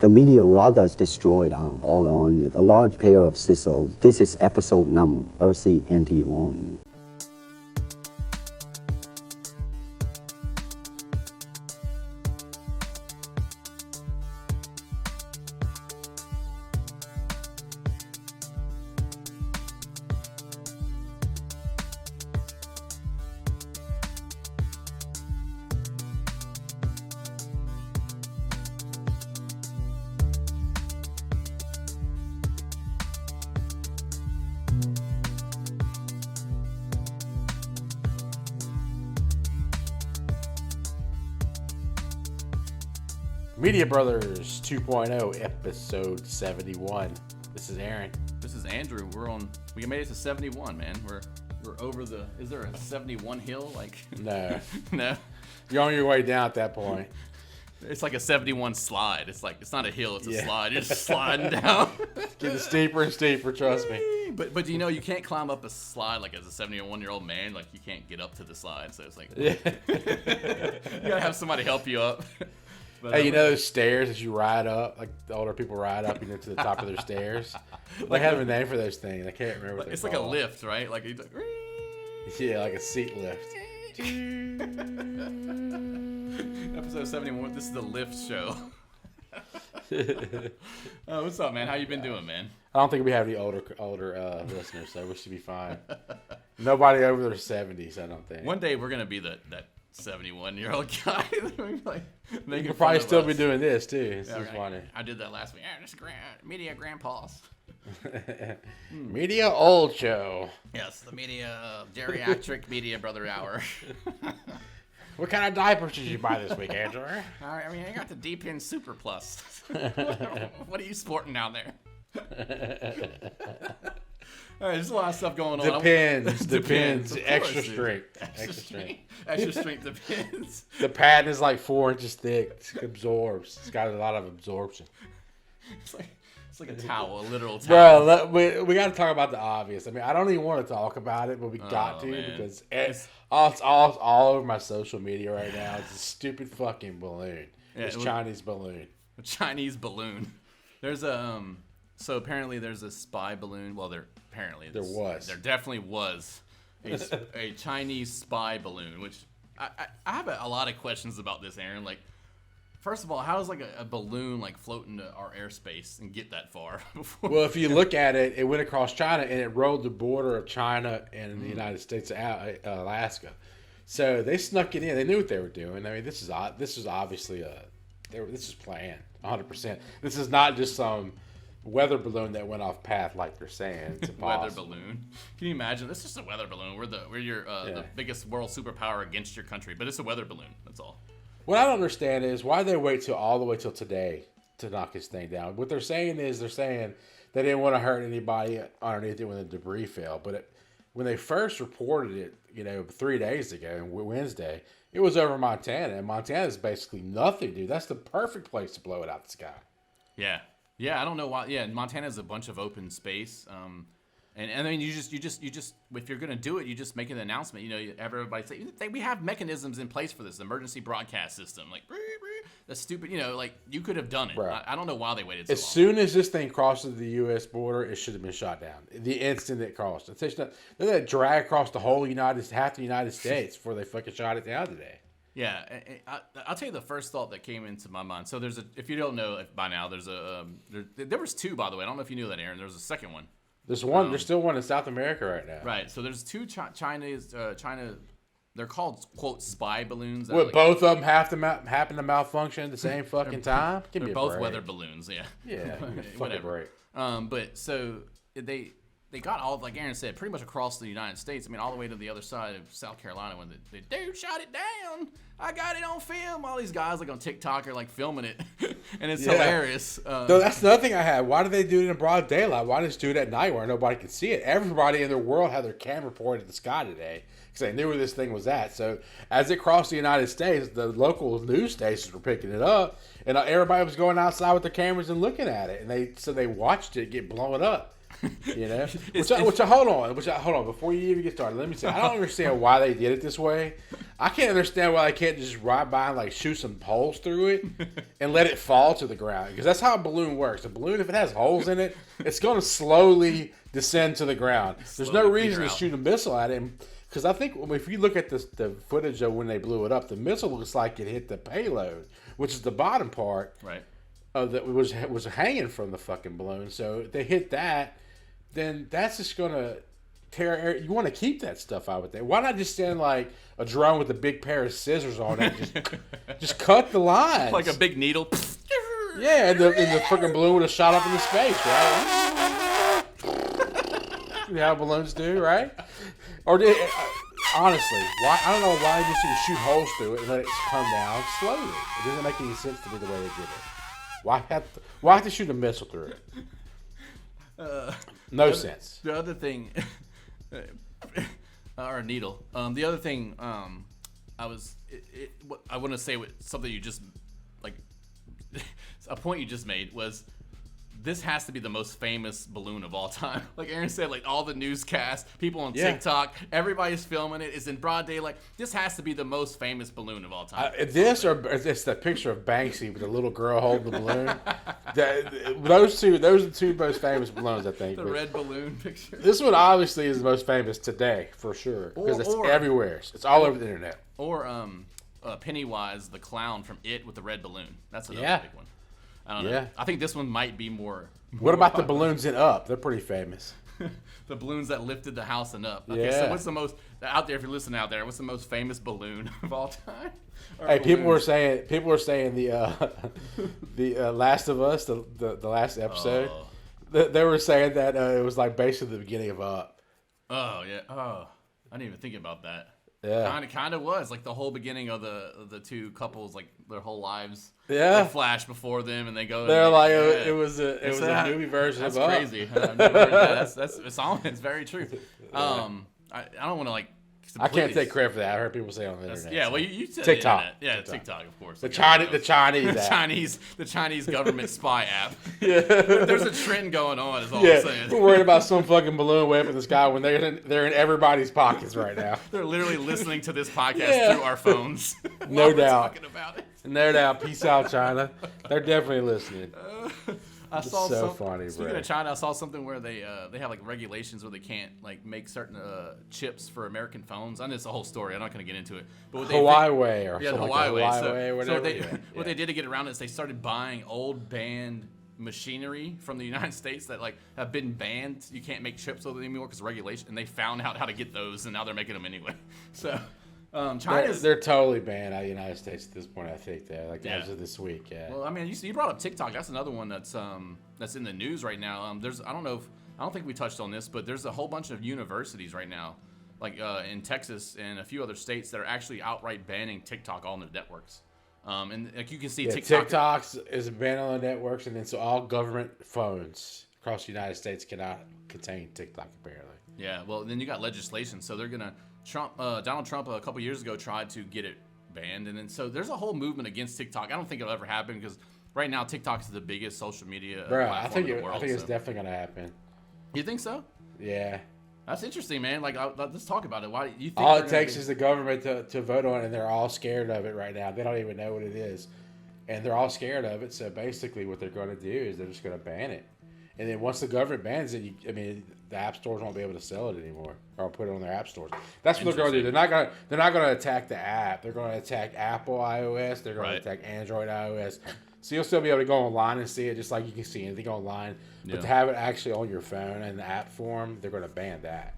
The media was destroyed all on a large pair of sizzles. This is episode number RCNT1. Media Brothers 2.0, episode 71. This is Aaron. This is Andrew. We made it to 71, man. We're over the. Is there a 71 hill? Like No. No. You're on your way down at that point. It's like a 71 slide. It's not a hill. It's a slide. You're just sliding down. Getting steeper and steeper. Trust me. But you know you can't climb up a slide like as a 71-year-old man. Like you can't get up to the slide. So it's like you gotta have somebody help you up. But, Hey, you know those stairs as you ride up, like the older people ride up, to the top of their stairs? They have a name for those things. I can't remember what they're it's called. like a lift, right? Like you Yeah, like a seat lift. Episode 71. This is the lift show. What's up, man? How you been doing, man? I don't think we have any older listeners, so we should be fine. Nobody over their 70s, I don't think. One day we're gonna be that 71-year-old guy. Like, You could probably still be doing this too. It's just right. funny. I did that last week. Yeah, just media grandpas. Media old show. Yes, the media geriatric media brother hour. What kind of diapers did you buy this week, Andrew? All right, I mean, I got the Deep End Super Plus. What are you sporting down there? All right, there's a lot of stuff going on. Depends. of course, Extra dude. strength. Extra strength depends. The pad is like 4 inches thick. It absorbs. It's got a lot of absorption. It's like a towel, a literal towel. Bro, we got to talk about the obvious. I mean, I don't even want to talk about it, but we got to man. because it's all over my social media right now. It's a stupid fucking balloon. Yeah, It's Chinese balloon. A Chinese balloon. There's a so apparently there's a spy balloon. Well, there definitely was a Chinese spy balloon, which I have a lot of questions about this, Aaron. Like, first of all, how does like a balloon like float into our airspace and get that far? Well, if you look at it, it went across China and it rode the border of China and the United States, Alaska. So they snuck it in. They knew what they were doing. I mean, this is obviously this is planned 100%. This is not just some weather balloon that went off path like they're saying. It's impossible. Weather balloon. Can you imagine? This is just a weather balloon. We're the biggest world superpower against your country, but it's a weather balloon. That's all. What I don't understand is why they wait all the way till today to knock this thing down. What they're saying is they didn't want to hurt anybody underneath it when the debris fell. But when they first reported it, 3 days ago, Wednesday, it was over Montana. And Montana's basically nothing, dude. That's the perfect place to blow it out the sky. Yeah. Yeah, I don't know why. Yeah, Montana's a bunch of open space. And I mean, you just if you're gonna do it, you just make an announcement. You have everybody say we have mechanisms in place for this emergency broadcast system. Like that's stupid. Like you could have done it. I don't know why they waited so long. As soon as this thing crosses the U.S. border, it should have been shot down. The instant it crossed, they let it drag across the whole half the United States before they fucking shot it down today. Yeah, I'll tell you the first thought that came into my mind. So if you don't know by now, there was two, by the way. I don't know if you knew that, Aaron. There was a second one. There's one. There's still one in South America right now. Right. So there's two China. They're called quote spy balloons. What, both of them happen to malfunction at the same fucking time? Give me a both break. weather balloons. Yeah. Yeah. Whatever. But so they got all, like Aaron said, pretty much across the United States. I mean, all the way to the other side of South Carolina when the dude shot it down. I got it on film. All these guys like on TikTok are like filming it, and it's hilarious. So that's another thing I had. Why do they do it in broad daylight? Why just do it at night where nobody can see it? Everybody in the world had their camera pointed at the sky today because they knew where this thing was at. So as it crossed the United States, the local news stations were picking it up, and everybody was going outside with their cameras and looking at it, and they watched it get blown up. You know, hold on. Before you even get started, let me say I don't understand why they did it this way. I can't understand why they can't just ride by and like shoot some holes through it and let it fall to the ground, because that's how a balloon works. A balloon, if it has holes in it, it's going to slowly descend to the ground. There's no reason to shoot a missile at it, because I think if you look at the footage of when they blew it up, the missile looks like it hit the payload, which is the bottom part, right? That was hanging from the fucking balloon. So if they hit that, then that's just gonna tear air. You want to keep that stuff out with that. Why not just stand like a drone with a big pair of scissors on it and just cut the lines? Like a big needle. Yeah, and the fucking balloon would have shot up into space, right? You know how balloons do, right? Or honestly, why? I don't know why they just didn't shoot holes through it and let it come down slowly. It doesn't make any sense to me the way they did it. Why have to shoot a missile through it? No sense. The other thing, or a needle. The other thing, I want to say something you just like. A point you just made was, this has to be the most famous balloon of all time. Like Aaron said, like all the newscasts, people on TikTok, everybody's filming it. It's in broad daylight. This has to be the most famous balloon of all time. This or it's the picture of Banksy with the little girl holding the balloon. Those are the two most famous balloons, I think. The red balloon picture. This one obviously is the most famous today, for sure, because it's everywhere. It's all over the internet. Or Pennywise, the clown from It with the red balloon. That's another big one. I don't know. I think this one might be more what about the balloons in Up? They're pretty famous. The balloons that lifted the house and up. Okay, so what's the most out there? If you're listening out there, what's the most famous balloon of all time? Hey, people were saying the Last of Us, the last episode. They were saying that it was like basically the beginning of Up. Oh yeah. Oh, I didn't even think about that. Yeah, kind of was like the whole beginning of the two couples, like their whole lives. Yeah, they flash before them, and they go. They're like, it was a movie version of Up. That's crazy. I've never heard that. It's very true. I don't want to like. I can't take credit for that. I heard people say on the internet. Yeah, well, you said TikTok. TikTok, of course. The Chinese government spy app. Yeah, there's a trend going on. Is all I'm saying. We're worried about some fucking balloon way up in the sky when they're in everybody's pockets right now. They're literally listening to this podcast through our phones. No doubt. Talking about it. No doubt. Peace out, China. They're definitely listening. I saw funny, speaking bro. of China, I saw something where they have like regulations where they can't like make certain chips for American phones. I know it's a whole story. I'm not going to get into it. But Huawei or something Huawei like Huawei, whatever. So what they did to get around it is they started buying old banned machinery from the United States that like have been banned. You can't make chips with it anymore because of regulation. And they found out how to get those, and now they're making them anyway. So. They're totally banned out of the United States at this point. I think as of this week. Yeah. Well, I mean, you brought up TikTok. That's another one that's in the news right now. I don't think we touched on this, but there's a whole bunch of universities right now, like in Texas and a few other states that are actually outright banning TikTok on their networks. And like you can see, TikTok is banned on the networks, and then so all government phones across the United States cannot contain TikTok apparently. Yeah. Well, then you got legislation, so they're gonna. Donald Trump a couple years ago tried to get it banned, and then so there's a whole movement against TikTok. I don't think it'll ever happen because right now TikTok is the biggest social media platform in the world. I think it's definitely gonna happen. You think so? Yeah. That's interesting, man. Like, let's talk about it. Why do you think? All it takes is the government to vote on it, and they're all scared of it right now. They don't even know what it is, and they're all scared of it. So basically, what they're going to do is they're just going to ban it, and then once the government bans it, the app stores won't be able to sell it anymore or put it on their app stores. That's what they're going to do. They're not going to attack the app. They're going to attack Apple iOS. They're going to attack Android iOS. So you'll still be able to go online and see it just like you can see anything online. But to have it actually on your phone in the app form, they're going to ban that.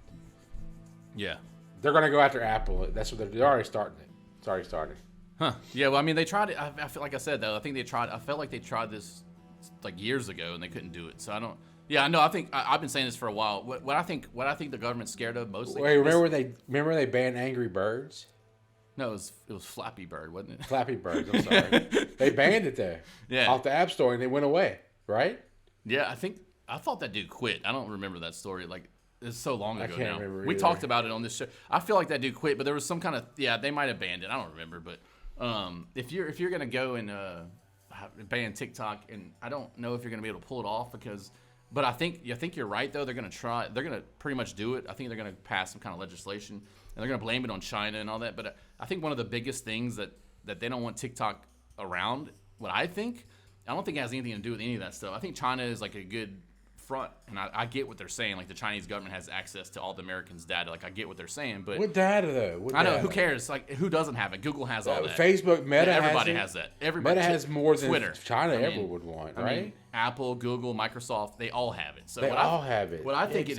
Yeah. They're going to go after Apple. That's what they're already starting it. It's already started. Huh. Yeah, well, I mean, they tried it. I feel like I said, though, I felt like they tried this like years ago and they couldn't do it. So I don't. Yeah, no, I think I've been saying this for a while. What I think the government's scared of mostly. Wait, remember they banned Angry Birds? No, it was Flappy Bird, wasn't it? Flappy Birds. I'm sorry. They banned it there. Yeah. Off the App Store, and it went away. Right? Yeah, I thought that dude quit. I don't remember that story. Like it's so long ago I can't now. Remember we either. talked about it on this show. I feel like that dude quit, but there was some kind of they might have banned it. I don't remember, but if you're gonna go and ban TikTok, and I don't know if you're gonna be able to pull it off because But I think you're right though. They're gonna pretty much do it. I think they're gonna pass some kind of legislation, and they're gonna blame it on China and all that. But I think one of the biggest things that they don't want TikTok around, I don't think it has anything to do with any of that stuff. I think China is like a good front, and I get what they're saying. Like the Chinese government has access to all the Americans' data. Like I get what they're saying, but what data though? I know, who cares? Like who doesn't have it? Google has all that. Facebook, Meta, everybody has that. Everybody Meta has more than Twitter. China ever would want, right? I mean, Apple, Google, Microsoft, they all have it. So they all have it. What I think it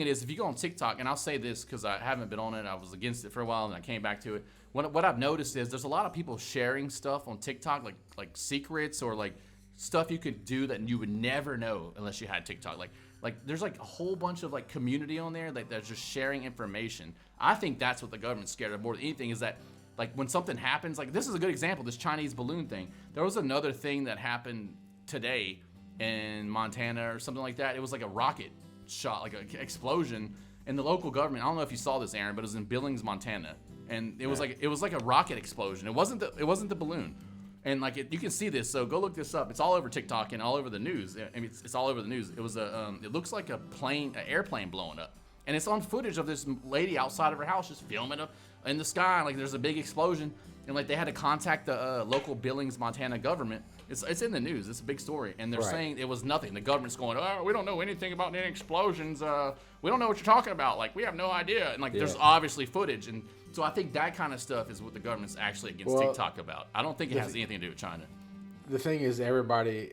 is, if you go on TikTok, and I'll say this because I haven't been on it, I was against it for a while, and I came back to it. What I've noticed is there's a lot of people sharing stuff on TikTok, like secrets or like stuff you could do that you would never know unless you had TikTok. Like there's like a whole bunch of like community on there that they're just sharing information. I think that's what the government's scared of more than anything, is that like when something happens, like this is a good example, this Chinese balloon thing. There was another thing that happened today in Montana or something like that. It was like a rocket shot, like an explosion, and the local government, I don't know if you saw this, Aaron, but it was in Billings, Montana, and it was like a rocket explosion. It wasn't the balloon. And like you can see this, so go look this up. It's all over TikTok and all over the news. I mean, it's all over the news. It was it looks like an airplane blowing up, and it's on footage of this lady outside of her house just filming up in the sky. Like there's a big explosion, and like they had to contact the local Billings, Montana government. It's in the news. It's a big story, and they're saying it was nothing. The government's going, oh, we don't know anything about any explosions. We don't know what you're talking about. Like we have no idea. And like there's obviously footage, and so I think that kind of stuff is what the government's actually against TikTok about. I don't think it has anything to do with China. The thing is, everybody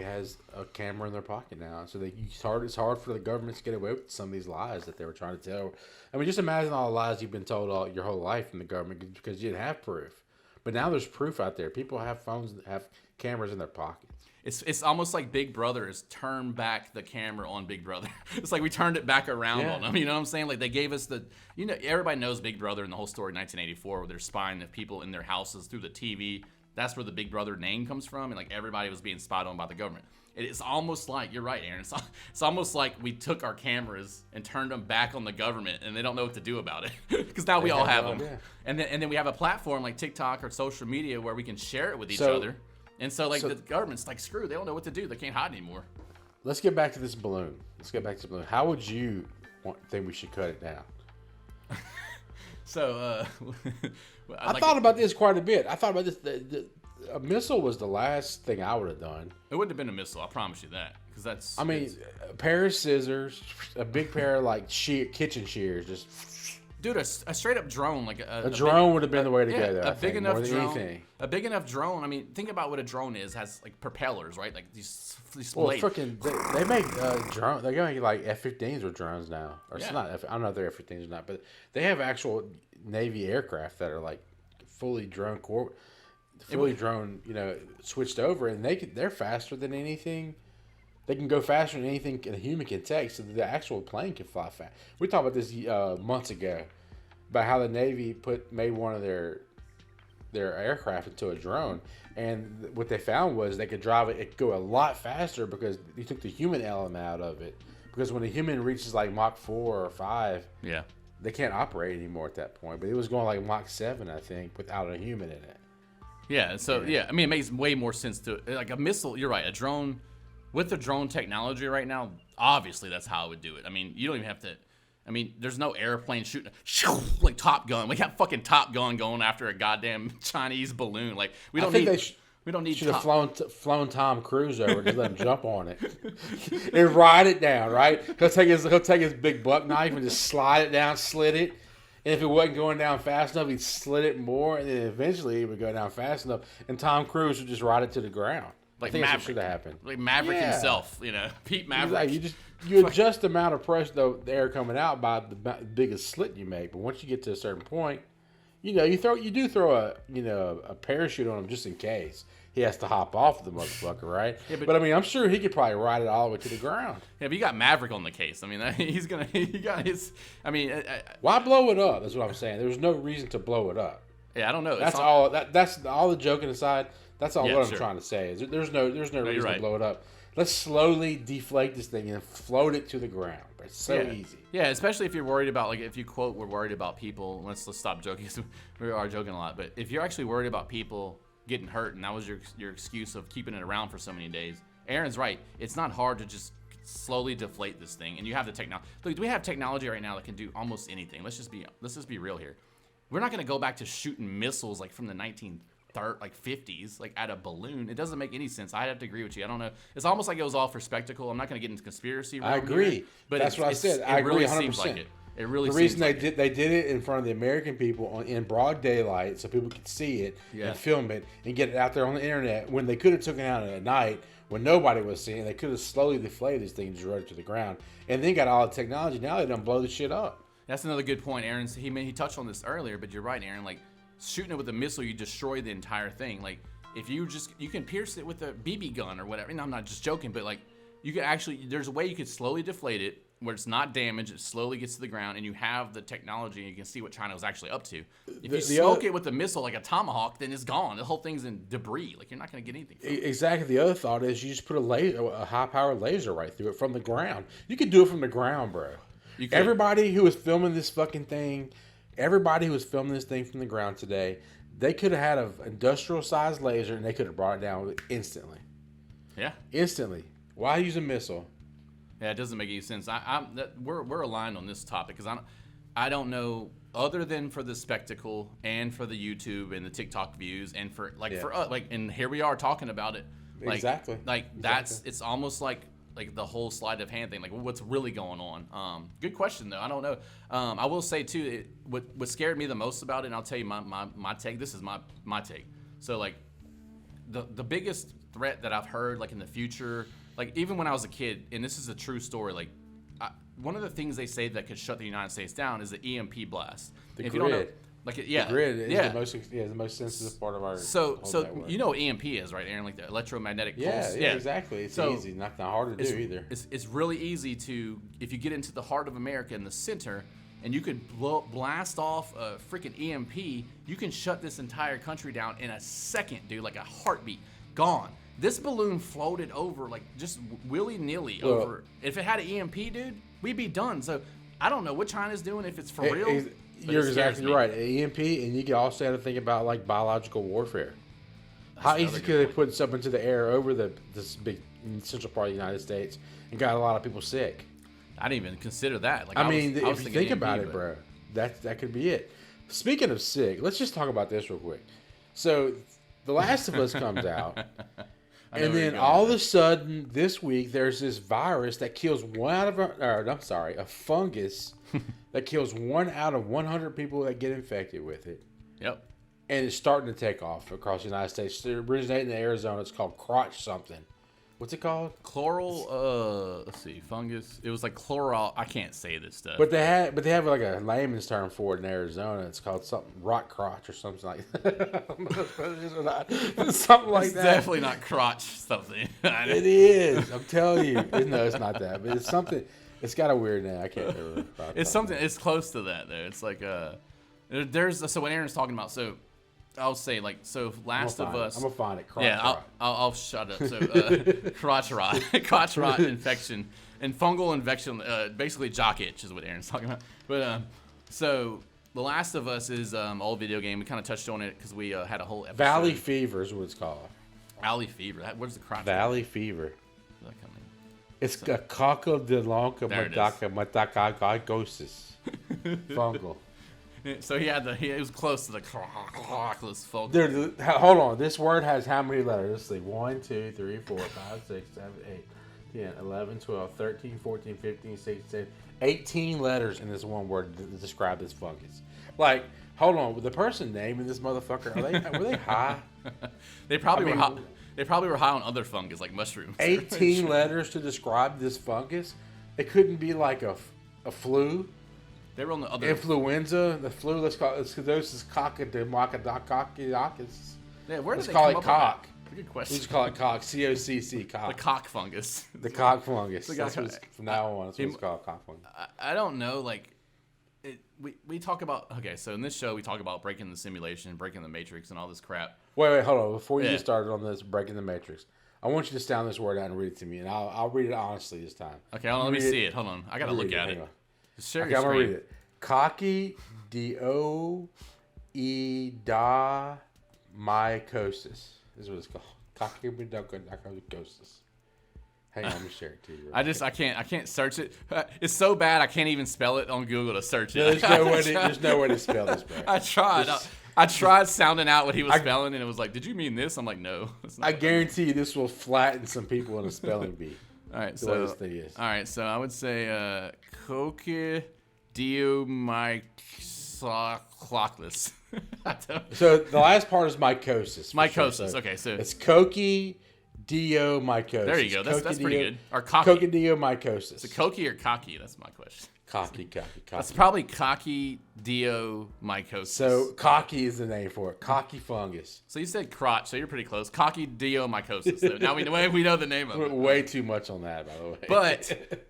has a camera in their pocket now, so it's hard for the government to get away with some of these lies that they were trying to tell. I mean, just imagine all the lies you've been told your whole life from the government because you didn't have proof. But now there's proof out there. People have phones that have cameras in their pockets. It's almost like Big Brother has turned back the camera on Big Brother. It's like we turned it back around on them. You know what I'm saying? Like they gave us everybody knows Big Brother and the whole story in 1984 where they're spying the people in their houses through the TV. That's where the Big Brother name comes from. And like everybody was being spied on by the government. It's almost like, you're right, Aaron. It's almost like we took our cameras and turned them back on the government, and they don't know what to do about it because now we all have them. And then we have a platform like TikTok or social media where we can share it with each other. And so the government's like, screw, they don't know what to do. They can't hide anymore. Let's get back to this balloon. How would you think we should cut it down? So, I thought about this quite a bit. I thought about this. A missile was the last thing I would have done. It wouldn't have been a missile, I promise you that. Because that's. I mean, a pair of scissors, a big pair of like kitchen shears, just. Dude, a straight up drone, like a drone would have been the way to go. A big enough drone. A big enough drone. I mean, think about what a drone is. Has like propellers, right? Like these blades. Well, freaking, they make drones. They're going like F-15s with drones now, or it's not. I don't know if they're F-15s or not, but they have actual Navy aircraft that are like fully drone switched over, and they're faster than anything. They can go faster than anything a human can take, so the actual plane can fly fast. We talked about this months ago, about how the Navy made one of their aircraft into a drone, and what they found was they could drive it could go a lot faster because they took the human element out of it. Because when a human reaches like Mach 4 or 5, they can't operate anymore at that point. But it was going like Mach 7, I think, without a human in it. Yeah, so I mean, it makes way more sense to like a missile. You're right, a drone. With the drone technology right now, obviously that's how I would do it. I mean, you don't even have to. I mean, there's no airplane shooting like Top Gun. We got fucking Top Gun going after a goddamn Chinese balloon. Like we don't need. We don't need. Should have flown Tom Cruise over and just let him jump on it and ride it down. Right? He'll take his big buck knife and just slide it down, slit it. And if it wasn't going down fast enough, he'd slit it more, and then eventually it would go down fast enough, and Tom Cruise would just ride it to the ground. Like I think Maverick should have happened. Like Maverick himself, Pete Maverick. You adjust the amount of pressure, the air coming out by the biggest slit you make. But once you get to a certain point, you do throw a parachute on him just in case he has to hop off the motherfucker, right? Yeah, but I mean, I'm sure he could probably ride it all the way to the ground. Yeah, but you got Maverick on the case. I mean, he got his. I mean, why blow it up? That's what I'm saying. There's no reason to blow it up. Yeah, I don't know. That's all. That's all the joking aside. That's all I'm trying to say. Is there's no reason to blow it up. Let's slowly deflate this thing and float it to the ground. It's so easy. Yeah, especially if you're worried about, like, if you quote, we're worried about people. Let's stop joking. We are joking a lot. But if you're actually worried about people getting hurt, and that was your excuse of keeping it around for so many days, Aaron's right. It's not hard to just slowly deflate this thing, and you have the technology. Look, we have technology right now that can do almost anything. Let's just be real here. We're not gonna go back to shooting missiles like from the 50s, like at a balloon. It doesn't make any sense. I have to agree with you. I don't know. It's almost like it was all for spectacle. I'm not gonna get into conspiracy. I agree, here, but that's what I said. I agree 100%. Like it. It really the reason they did it in front of the American people in broad daylight, so people could see it and film it and get it out there on the internet. When they could have taken it out at night when nobody was seeing, they could have slowly deflated this thing and just rode it to the ground, and then got all the technology. Now they don't blow the shit up. That's another good point, Aaron. He touched on this earlier, but you're right, Aaron. Like shooting it with a missile, you destroy the entire thing. Like if you can pierce it with a BB gun or whatever. No, I'm not just joking, but like you could actually, there's a way you could slowly deflate it where it's not damaged, it slowly gets to the ground, and you have the technology, and you can see what China was actually up to. If you smoke it with a missile like a Tomahawk, then it's gone. The whole thing's in debris. Like, you're not going to get anything from it. Exactly. The other thought is you just put a high-powered laser right through it from the ground. You could do it from the ground, bro. Everybody who was filming this fucking thing, everybody who was filming this thing from the ground today, they could have had an industrial-sized laser, and they could have brought it down instantly. Yeah. Instantly. Why use a missile? Yeah, it doesn't make any sense. We're aligned on this topic because I don't know, other than for the spectacle and for the YouTube and the TikTok views and for for us, like, and here we are talking about it. Like, exactly. Like it's almost like the whole sleight of hand thing. Like what's really going on? Good question though. I don't know. I will say too, what scared me the most about it, and I'll tell you my take. This is my take. So like the biggest threat that I've heard like in the future. Like, even when I was a kid, and this is a true story, like, one of the things they say that could shut the United States down is the EMP blast. The if grid. You don't know, like, the grid is the most sensitive part of our network. You know what EMP is, right, Aaron? Like the electromagnetic pulse? Yeah, exactly. It's easy. Not hard to do either. It's really easy to, if you get into the heart of America in the center, and you could blast off a freaking EMP, you can shut this entire country down in a second, dude, like a heartbeat. Gone. This balloon floated over, like, just willy-nilly over. If it had an EMP, dude, we'd be done. So, I don't know what China's doing, if it's for real. You're exactly right. EMP, and you can also have to think about, like, biological warfare. How easy could they put something into the air over this big central part of the United States and got a lot of people sick? I didn't even consider that. Like, I mean, if you think about it, bro, that could be it. Speaking of sick, let's just talk about this real quick. So, The Last of Us comes out. And then all of a sudden, this week, there's this virus that kills a fungus that kills 1 out of 100 people that get infected with it. Yep. And it's starting to take off across the United States. It originated in Arizona. It's called crotch something. What's it called? Chloral, let's see, fungus. It was like chloral. I can't say this stuff. But they have like a layman's term for it in Arizona. It's called something rock crotch or something like that. Something like it's that. Definitely not crotch something. It is. I'm telling you. No, it's not that. But it's something. It's got a weird name. I can't remember. It's something. It's close to that though. It's like so what Aaron's talking about. So I'll say Last of Us. I'm gonna find it. I'll shut up. So crotch rot infection, and fungal infection. Basically jock itch is what Aaron's talking about. But so The Last of Us is old video game. We kind of touched on it because we had a whole episode. Valley Fever is what it's called. Valley Fever. Where's the crotch? Valley Fever. It's a coca de longa metacargosis. Fungal. So it was close to the crockless folk. Hold on. This word has how many letters? Let's see. 1, 2, 3, 4, 5, 6, 7, 8, 10, 11, 12, 13, 14, 15, 16, 18 letters in this one word to describe this fungus. Like, hold on. The person naming this motherfucker, were they high? They probably were high. They probably were high on other fungus like mushrooms. 18 letters to describe this fungus? It couldn't be like a flu. They were on the other influenza. The flu. Let's call it schistosis coccidiosis. Yeah, where did let's call it cock. Good question. We just call it cock. COCC. Cock. The cock fungus. The cock fungus. From now on, that's what it's called. Cock fungus. I don't know. Like, we talk about. Okay, so in this show we talk about breaking the simulation, breaking the matrix, and all this crap. Wait, hold on. Before you get started on this breaking the matrix, I want you to sound this word out and read it to me, and I'll read it honestly this time. Okay, hold on, let me see it. Hold on, I gotta look at it. Okay, I'm gonna read it. Cocky doe da mycosis is what it's called. Cocky mycosis. Hang on, let me share it to you. I can't search it. It's so bad I can't even spell it on Google to search it. No, there's no way to spell this, bro. I tried sounding out what he was spelling, and it was like, "Did you mean this?" I'm like, "No." I guarantee you, this will flatten some people in a spelling bee. All right, the way this thing is. All right, so I would say Coccidioidomyclockless. So the last part is mycosis. Mycosis. Sure. So okay, so it's coccidioidomycosis. There you go. That's pretty good. Or cocky. Coccidioidomycosis. Is it cocky or cocky? That's my question. Cocky. That's probably coccidioidomycosis. So cocky is the name for it. Cocky fungus. So you said crotch, so you're pretty close. Coccidioidomycosis. So now we know the name of it. Way too much on that, by the way.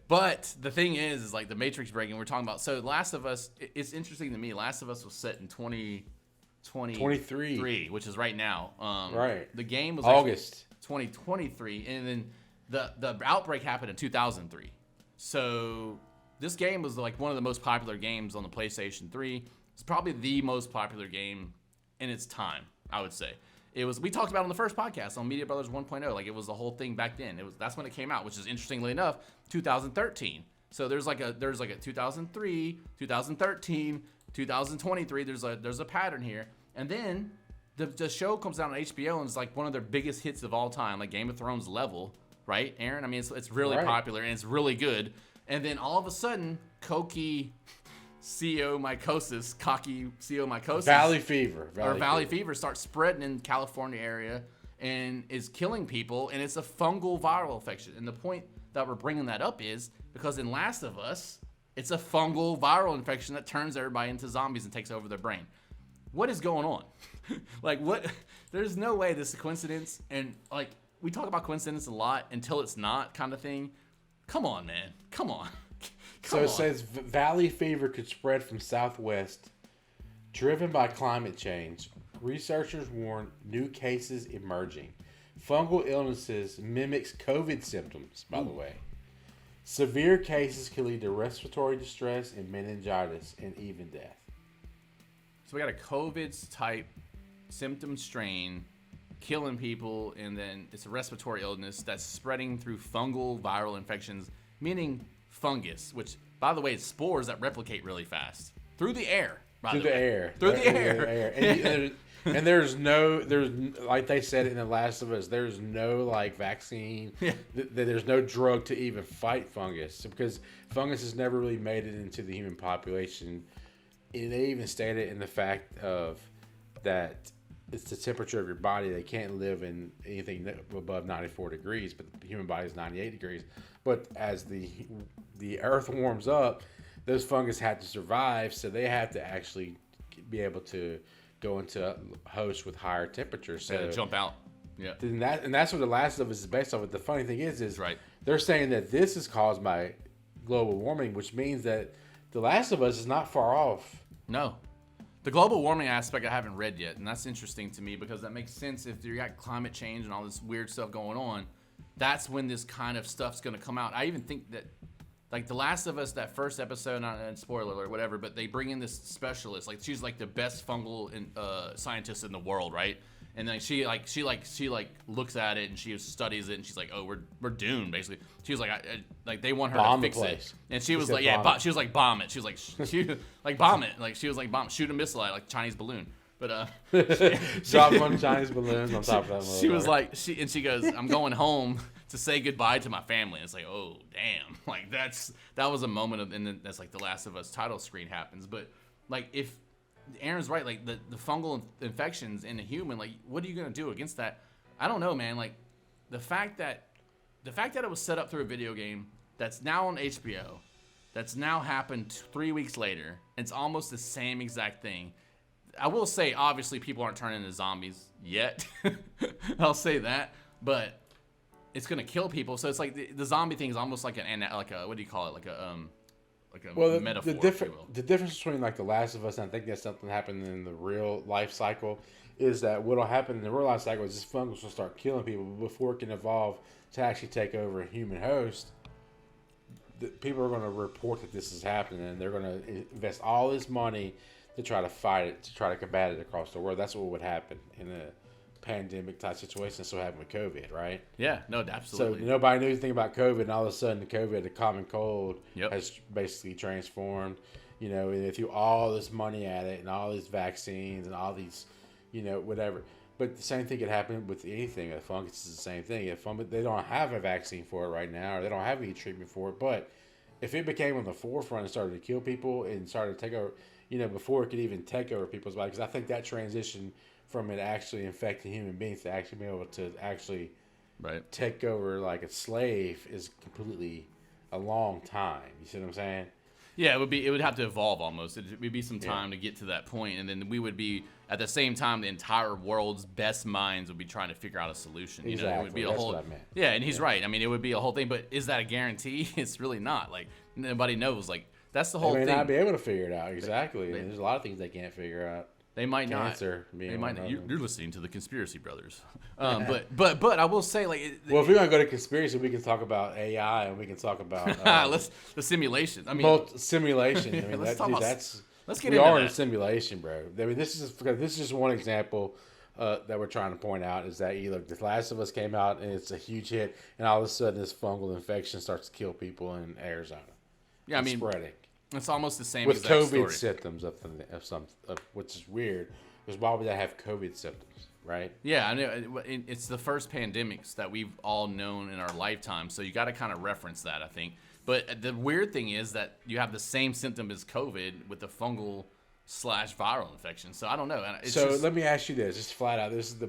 But the thing is like the Matrix breaking we're talking about. So Last of Us, it's interesting to me. Last of Us was set in 2023, which is right now. Right. The game was August 2023, and then the outbreak happened in 2003. So this game was like one of the most popular games on the PlayStation 3. It's probably the most popular game in its time, I would say. It was. We talked about it on the first podcast on Media Brothers 1.0. Like it was the whole thing back then. That's when it came out, which is interestingly enough 2013. So there's like a 2003, 2013, 2023. There's a pattern here, and then the show comes out on HBO and it's like one of their biggest hits of all time, like Game of Thrones level, right, Aaron? I mean, it's really popular and it's really good. And then all of a sudden, coccidioidomycosis, Valley fever starts spreading in the California area and is killing people, and it's a fungal viral infection. And the point that we're bringing that up is because in Last of Us, it's a fungal viral infection that turns everybody into zombies and takes over their brain. What is going on? Like, what? There's no way this is a coincidence. And, like, we talk about coincidence a lot until it's not kind of thing. Come on, man. Come on. It says valley fever could spread from southwest, driven by climate change. Researchers warn new cases emerging. Fungal illnesses mimics COVID symptoms, by the way. Severe cases can lead to respiratory distress and meningitis and even death. So we got a COVID-type symptom strain killing people, and then it's a respiratory illness that's spreading through fungal viral infections, meaning fungus, which, by the way, it's spores that replicate really fast through the air. Through the air. And there's like they said in The Last of Us, there's no like vaccine. Yeah. There's no drug to even fight fungus because fungus has never really made it into the human population. And they even stated in the fact of that it's the temperature of your body. They can't live in anything above 94 degrees, but the human body is 98 degrees. But as the earth warms up, those fungus have to survive, so they have to actually be able to go into a host with higher temperatures. So jump out. Yeah. And that's what The Last of Us is based off of. The funny thing is right. They're saying that this is caused by global warming, which means that The Last of Us is not far off. No. The global warming aspect I haven't read yet, and that's interesting to me because that makes sense. If you got climate change and all this weird stuff going on, that's when this kind of stuff's going to come out. I even think that, like The Last of Us, that first episode, not spoiler alert, whatever, but they bring in this specialist. Like she's like the best fungal scientist in the world, right? And then she looks at it and she studies it and she's like, oh, we're doomed basically. She was like, like they want her to fix it, and she was like, yeah, she was like, bomb it. She was like, bomb it. Like she was like, shoot a missile at like Chinese balloon. But drop one Chinese balloons on top of that. She was like, she goes, I'm going home to say goodbye to my family. And it's like, oh damn, like that was a moment of, and then that's like The Last of Us title screen happens. But like if Aaron's right, like the fungal infections in a human, like what are you gonna do against that? I don't know, man. Like the fact that it was set up through a video game that's now on HBO, that's now happened 3 weeks later, it's almost the same exact thing. I will say, obviously, people aren't turning into zombies yet. I'll say that, but it's gonna kill people. So it's like the zombie thing is almost like a what do you call it? Like a metaphor. The difference between like The Last of Us and I think that's something that happened in the real life cycle is that what'll happen in the real life cycle is this fungus will start killing people before it can evolve to actually take over a human host. People are going to report that this is happening, and they're going to invest all this money to try to fight it, to try to combat it across the world. That's what would happen in pandemic type situation that's what happened with COVID, right? Yeah, no, absolutely. So nobody knew anything about COVID, and all of a sudden the COVID, the common cold, Yep. has basically transformed. You know, and they threw all this money at it, and all these vaccines, and all these, you know, whatever. But the same thing could happen with anything. A fungus is the same thing. If they don't have a vaccine for it right now, or they don't have any treatment for it, but if it became on the forefront and started to kill people and started to take over, you know, before it could even take over people's bodies, because I think that transition from it actually infecting human beings to actually be able to actually take over like a slave is completely a long time. You see what I'm saying? Yeah, it would have to evolve almost. It would be some time to get to that point, and then we would be at the same time the entire world's best minds would be trying to figure out a solution. You know, it would be That's what I meant. Yeah, and he's right. I mean, it would be a whole thing, but is that a guarantee? It's really not. Like nobody knows. Like that's the whole thing. They may not be able to figure it out exactly. There's a lot of things they can't figure out. They might Cancer not. Being They might not. one of them. You're listening to the Conspiracy Brothers. But I will say like. Well, if we're gonna go to conspiracy, we can talk about AI and we can talk about the simulation. I mean, simulation. I mean, let's talk about. Let's get we into are that. in simulation, bro. I mean, this is just one example that we're trying to point out is that look, The Last of Us came out and it's a huge hit, and all of a sudden this fungal infection starts to kill people in Arizona. Yeah, I mean, spreading. It's almost the same With exact COVID story. symptoms which is weird, because why would they have COVID symptoms, right? Yeah, I know. It's the first pandemics that we've all known in our lifetime, so you got to kind of reference that, I think. But the weird thing is that you have the same symptom as COVID with the fungal / viral infection. So I don't know. Let me ask you this, just flat out. This is the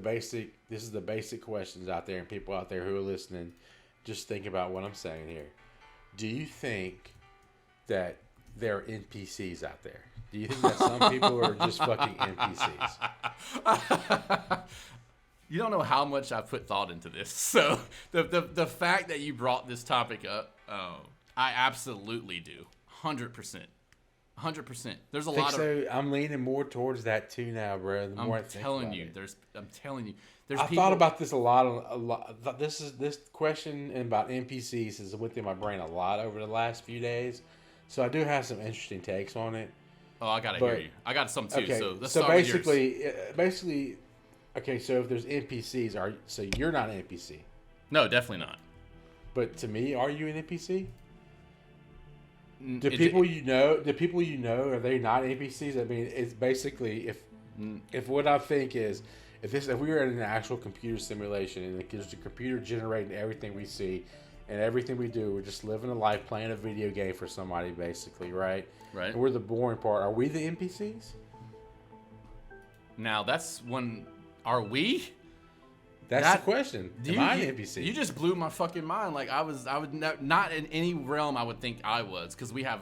basic questions out there, and people out there who are listening, just think about what I'm saying here. Do you think that there are NPCs out there? Do you think that some people are just fucking NPCs? You don't know how much I put thought into this. So the fact that you brought this topic up, I absolutely do. 100%. 100%. There's a lot of. So I'm leaning more towards that too now, bro. The more I think telling about you, it. I'm telling you, there's. I thought about this a lot. This question about NPCs has went through my brain a lot over the last few days. So I do have some interesting takes on it. Oh, I gotta hear you. I got some too. Okay, So let's so start with yours. basically, okay. So if there's NPCs, so you're not an NPC, No, definitely not. but to me, are you an NPC? The people you know, are they not NPCs? I mean, it's basically if what I think is if we were in an actual computer simulation and there's a computer generating everything we see and everything we do, we're just living a life, playing a video game for somebody, basically, right? Right. And we're the boring part. Are we the NPCs? Now that's one. Are we? That's the question. Am I an NPC? You just blew my fucking mind. Like I would not in any realm I would think I was, because we have.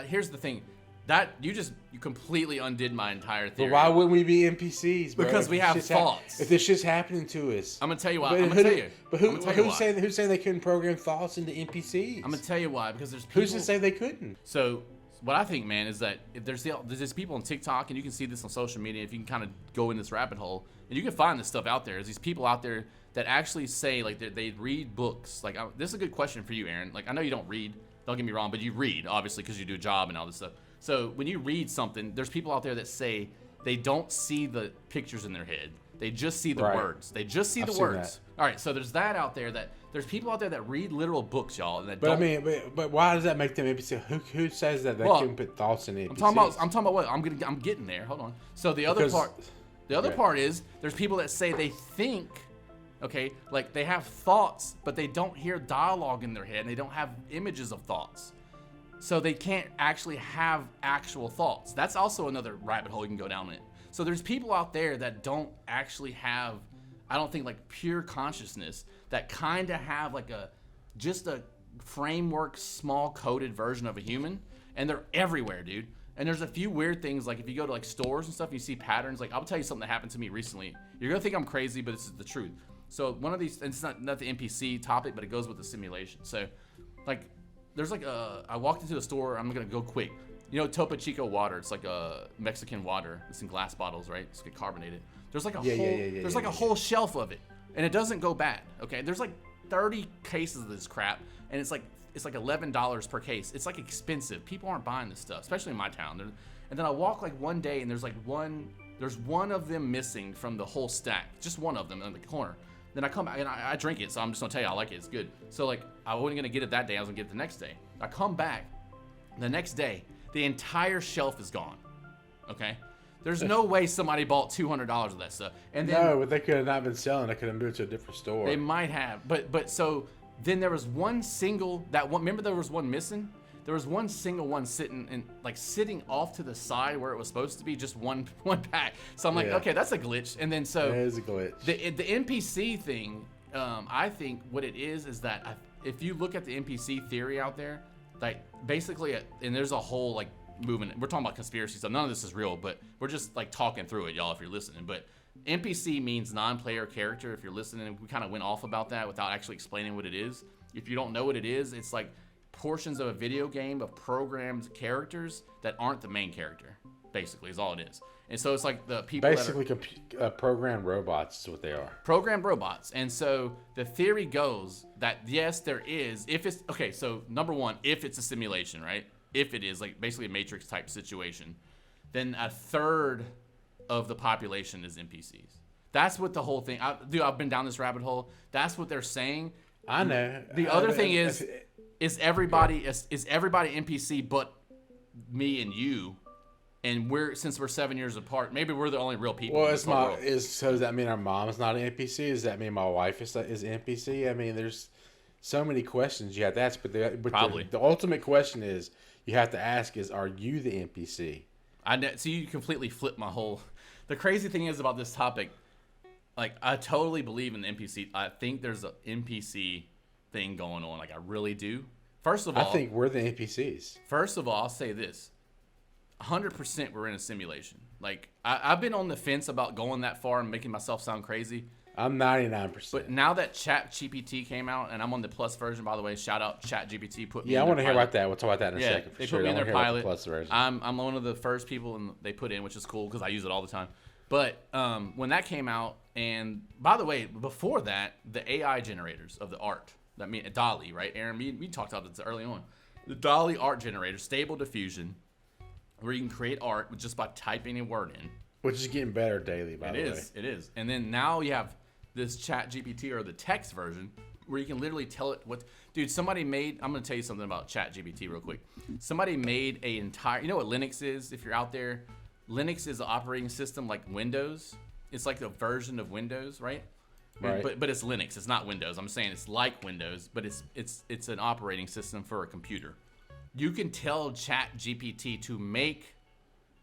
Here's the thing, that you completely undid my entire theory. But why wouldn't we be NPCs, bro? Because we have thoughts. If this shit's happening to us, I'm gonna tell you why. But who's saying they couldn't program thoughts into NPCs? I'm gonna tell you why. Because there's people. Who's to say they couldn't? So what I think, man, is that if there's these people on TikTok, and you can see this on social media, if you can kind of go in this rabbit hole, and you can find this stuff out there. There's these people out there that actually say like they read books. Like this is a good question for you, Aaron. Like I know you don't read. Don't get me wrong, but you read obviously because you do a job and all this stuff. So when you read something, there's people out there that say they don't see the pictures in their head. They just see the words. They just see the words. All right, so there's that out there that there's people out there that read literal books, y'all, and that But don't. I mean, but why does that make them NPC? Who says that they couldn't put thoughts in NPCs? I'm talking about what I'm getting there. Hold on. So the other part is there's people that say they think, okay, like they have thoughts, but they don't hear dialogue in their head, and they don't have images of thoughts. So they can't actually have actual thoughts. That's also another rabbit hole you can go down in. So there's people out there that don't actually have, I don't think, like pure consciousness, that kind of have like just a framework, small coded version of a human, and they're everywhere, dude. And there's a few weird things, like if you go to like stores and stuff, and you see patterns. Like I'll tell you something that happened to me recently. You're gonna think I'm crazy, but this is the truth. So one of these, and it's not the NPC topic, but it goes with the simulation. So like there's like I walked into the store. I'm gonna go quick. You know Topo Chico water. It's like a Mexican water. It's in glass bottles, right? It's get carbonated. There's like a whole shelf of it, and it doesn't go bad. Okay, there's like 30 cases of this crap, and it's like $11 per case. It's like expensive. People aren't buying this stuff, especially in my town. And then I walk like one day, and there's There's one of them missing from the whole stack, just one of them in the corner. Then I come back and I drink it, so I'm just gonna tell you I like it. It's good. So like I wasn't gonna get it that day. I was gonna get it the next day. I come back the next day, the entire shelf is gone. Okay, there's no way somebody bought $200 of that stuff. And then no, but they could have not been selling. They could have moved to a different store. they might have, but so then there was one single that one. Remember there was one missing. There was one single one sitting off to the side where it was supposed to be, just one pack. So I'm like, okay, that's a glitch. And then so it is a glitch. The NPC thing, I think what it is that if you look at the NPC theory out there, like basically, and there's a whole like movement. We're talking about conspiracy stuff. None of this is real, but we're just like talking through it, y'all, if you're listening. But NPC means non-player character. If you're listening, we kind of went off about that without actually explaining what it is. If you don't know what it is, it's like portions of a video game of programmed characters that aren't the main character, basically, is all it is. And so it's like the people basically programmed robots is what they are. Programmed robots. And so the theory goes that yes, there is, if it's okay, so number one, if it's a simulation, right? If it is like basically a Matrix type situation, then a third of the population is NPCs. That's what the whole thing. I've been down this rabbit hole. That's what they're saying. I know. The other thing is everybody NPC but me and you, and since we're 7 years apart, maybe we're the only real people. Well, so does that mean our mom is not an NPC? Does that mean my wife is an NPC? I mean, there's so many questions you have to ask, but the ultimate question is you have to ask is, are you the NPC? So you completely flipped my whole. The crazy thing is about this topic, like I totally believe in the NPC. I think there's an NPC thing going on. Like I really do. First of all, I think we're the NPCs. First of all, I'll say this: 100% we're in a simulation. Like I've been on the fence about going that far and making myself sound crazy. I'm 99%. But now that ChatGPT came out, and I'm on the plus version, by the way, shout out ChatGPT. I want to hear about that. We'll talk about that in a second. They put me in their pilot. I'm one of the first people they put in, which is cool because I use it all the time. But when that came out, and by the way, before that, the AI generators of the art, that mean DALL-E, right, Aaron? We talked about this early on. The DALL-E art generator, Stable Diffusion, where you can create art just by typing a word in. Which is getting better daily, by the way. It is. And then now you have this ChatGPT or the text version where you can literally tell it what. Dude, somebody made. I'm going to tell you something about ChatGPT real quick. Somebody made a entire. You know what Linux is? If you're out there, Linux is an operating system like Windows. It's like a version of Windows, right? Right. But it's Linux. It's not Windows. I'm saying it's like Windows, but it's an operating system for a computer. You can tell ChatGPT to make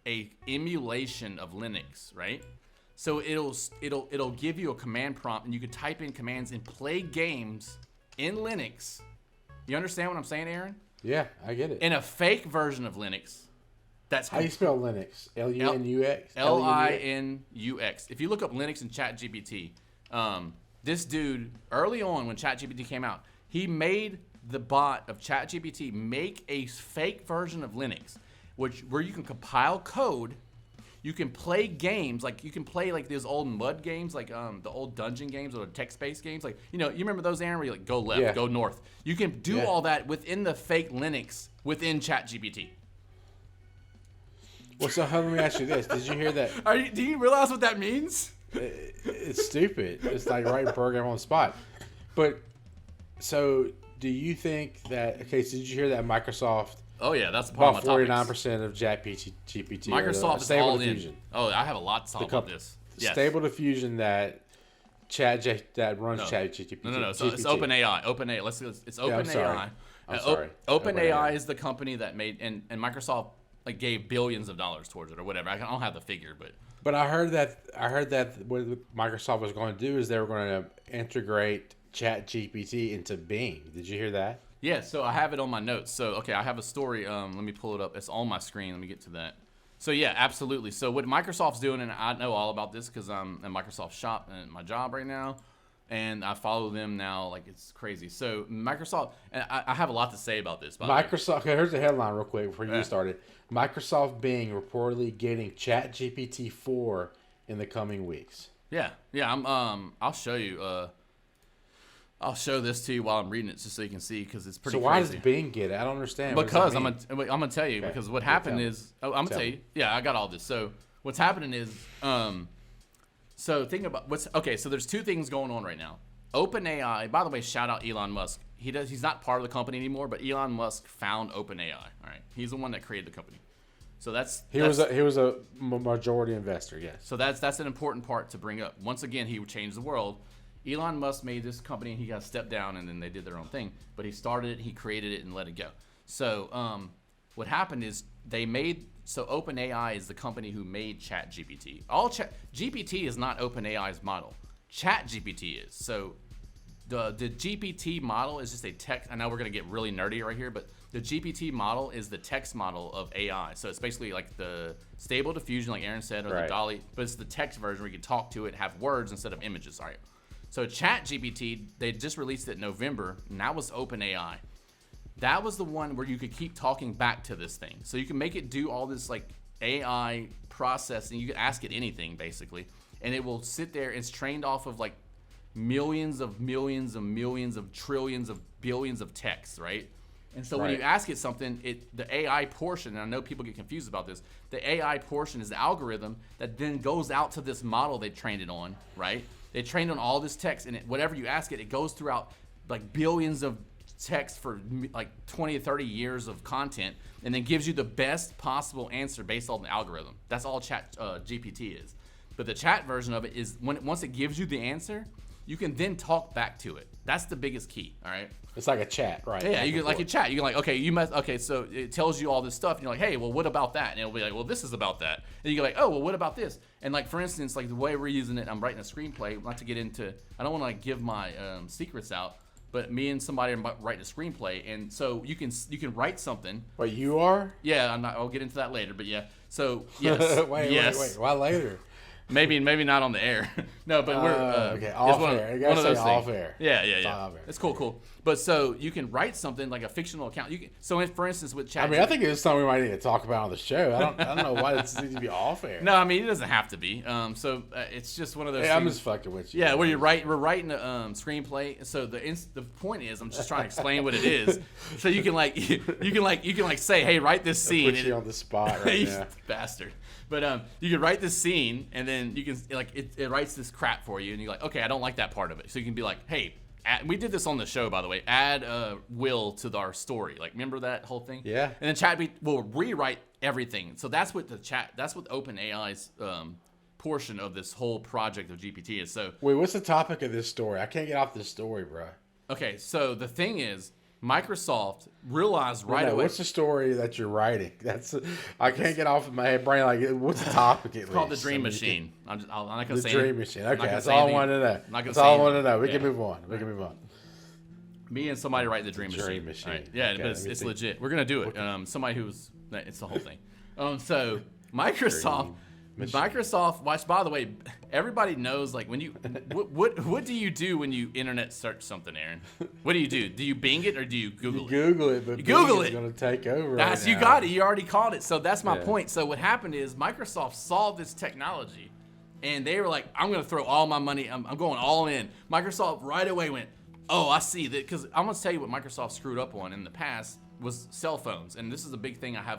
a emulation of Linux, right? So it'll give you a command prompt, and you can type in commands and play games in Linux. You understand what I'm saying, Aaron? Yeah, I get it. In a fake version of Linux. That's how you spell Linux? L-U-N-U-X? L-I-N-U-X. If you look up Linux and ChatGPT, this dude, early on when ChatGPT came out, he made the bot of ChatGPT make a fake version of Linux, where you can compile code. You can play games, like you can play like those old mud games, like the old dungeon games or the text-based games. Like, you remember those, Aaron, where you like go left, go north. You can do all that within the fake Linux within ChatGPT. Well, so let me ask you this: did you hear that? Do you realize what that means? It's stupid. It's like writing a program on the spot. But so, do you think that? Okay, so did you hear that Microsoft? Oh yeah, that's part of my 49% of ChatGPT. Microsoft is all in. Oh, I have a lot to talk about this. Yes. Stable Diffusion that runs ChatGPT. No. So it's OpenAI. It's OpenAI. I'm sorry. OpenAI is the company that made and Microsoft like gave billions of dollars towards it or whatever. I don't have the figure, but I heard that what Microsoft was going to do is they were going to integrate ChatGPT into Bing. Did you hear that? Yeah, so I have it on my notes. So, okay, I have a story. Let me pull it up. It's on my screen. Let me get to that. So, yeah, absolutely. So, what Microsoft's doing, and I know all about this because I'm in Microsoft shop and my job right now, and I follow them now like it's crazy. So, Microsoft, and I have a lot to say about this. Microsoft, okay, here's the headline real quick before you started. Microsoft Bing reportedly getting ChatGPT 4 in the coming weeks. Yeah, I'll show you. I'll show this to you while I'm reading it just so you can see because it's pretty crazy. So why does Bing get it? I don't understand. Because I'm gonna tell you because what happened is I'm gonna tell you. Yeah, I got all this. So what's happening is, so think about so there's two things going on right now. OpenAI, by the way, shout out Elon Musk. He's not part of the company anymore, but Elon Musk found OpenAI. All right. He's the one that created the company. So he was a majority investor, yes. So that's an important part to bring up. Once again, he changed the world. Elon Musk made this company, and he got stepped down, and then they did their own thing. But he started it, he created it, and let it go. So what happened is OpenAI is the company who made ChatGPT. GPT is not OpenAI's model. ChatGPT is. So the GPT model is just a text. I know we're going to get really nerdy right here, but the GPT model is the text model of AI. So it's basically like the Stable Diffusion, like Aaron said, or the DALL-E, but it's the text version where you can talk to it, have words instead of images. All right. So ChatGPT, they just released it in November, and that was OpenAI. That was the one where you could keep talking back to this thing. So you can make it do all this like AI processing. You can ask it anything basically, and it will sit there. It's trained off of like millions of trillions of billions of texts, right? And so when you ask it something, the AI portion, and I know people get confused about this, the AI portion is the algorithm that then goes out to this model they trained it on, right? They trained on all this text, and whatever you ask it, it goes throughout like billions of text for like 20 or 30 years of content, and then gives you the best possible answer based on the algorithm. That's all GPT is. But the chat version of it is once it gives you the answer, you can then talk back to it. That's the biggest key, all right? It's like a chat, right? Yeah, you can like a chat. You can like, so it tells you all this stuff, and you're like, hey, well, what about that? And it'll be like, well, this is about that. And you go like, oh, well, what about this? And like, for instance, like the way we're using it, I'm writing a screenplay, not to get into, I don't want to like give my secrets out, but me and somebody are writing a screenplay, and so you can write something. Wait, you are? Yeah, I'll get into that later, but yeah. So yes, wait. Why later? Maybe not on the air. No, but we're okay. Off air. You gotta say off air. Yeah. It's cool. But so you can write something like a fictional account. For instance, with chat. I mean, I think it's something we might need to talk about on the show. I don't know why it needs to be off air. No, I mean it doesn't have to be. It's just one of those. Hey, I'm just fucking with you. Yeah, where we're writing a screenplay. So the point is, I'm just trying to explain what it is. So you can say, hey, write this scene. Put you on the spot right now, bastard. But you can write this scene, and then you can like it writes this crap for you, and you're like, okay, I don't like that part of it. So you can be like, hey, we did this on the show, by the way. Add Will to our story. Like, remember that whole thing? Yeah. And then chat will rewrite everything. So that's what OpenAI's portion of this whole project of GPT is. So wait, what's the topic of this story? I can't get off this story, bro. Okay, so the thing is, Microsoft realized away. What's the story that you're writing? I can't get off of my brain. Like, what's the topic? It's called the Dream Machine. I'm not gonna say the Dream Machine. Okay, that's all I want to know. That's all I want to know. We can move on. Me and somebody write the Dream Machine. Right. Yeah, okay, but it's legit. We're gonna do it. Somebody who's it's the whole thing. So Microsoft. Watch. By the way, everybody knows like when you what do you do when you internet search something, Aaron? What do you do? Do you Bing it or do you Google it? Google it, but Google is going to take over. That's you got it. You already called it. So that's my point. So what happened is Microsoft saw this technology, and they were like, "I'm going to throw all my money. I'm going all in." Microsoft right away went, "Oh, I see that." Because I'm going to tell you what Microsoft screwed up on in the past was cell phones, and this is a big thing. I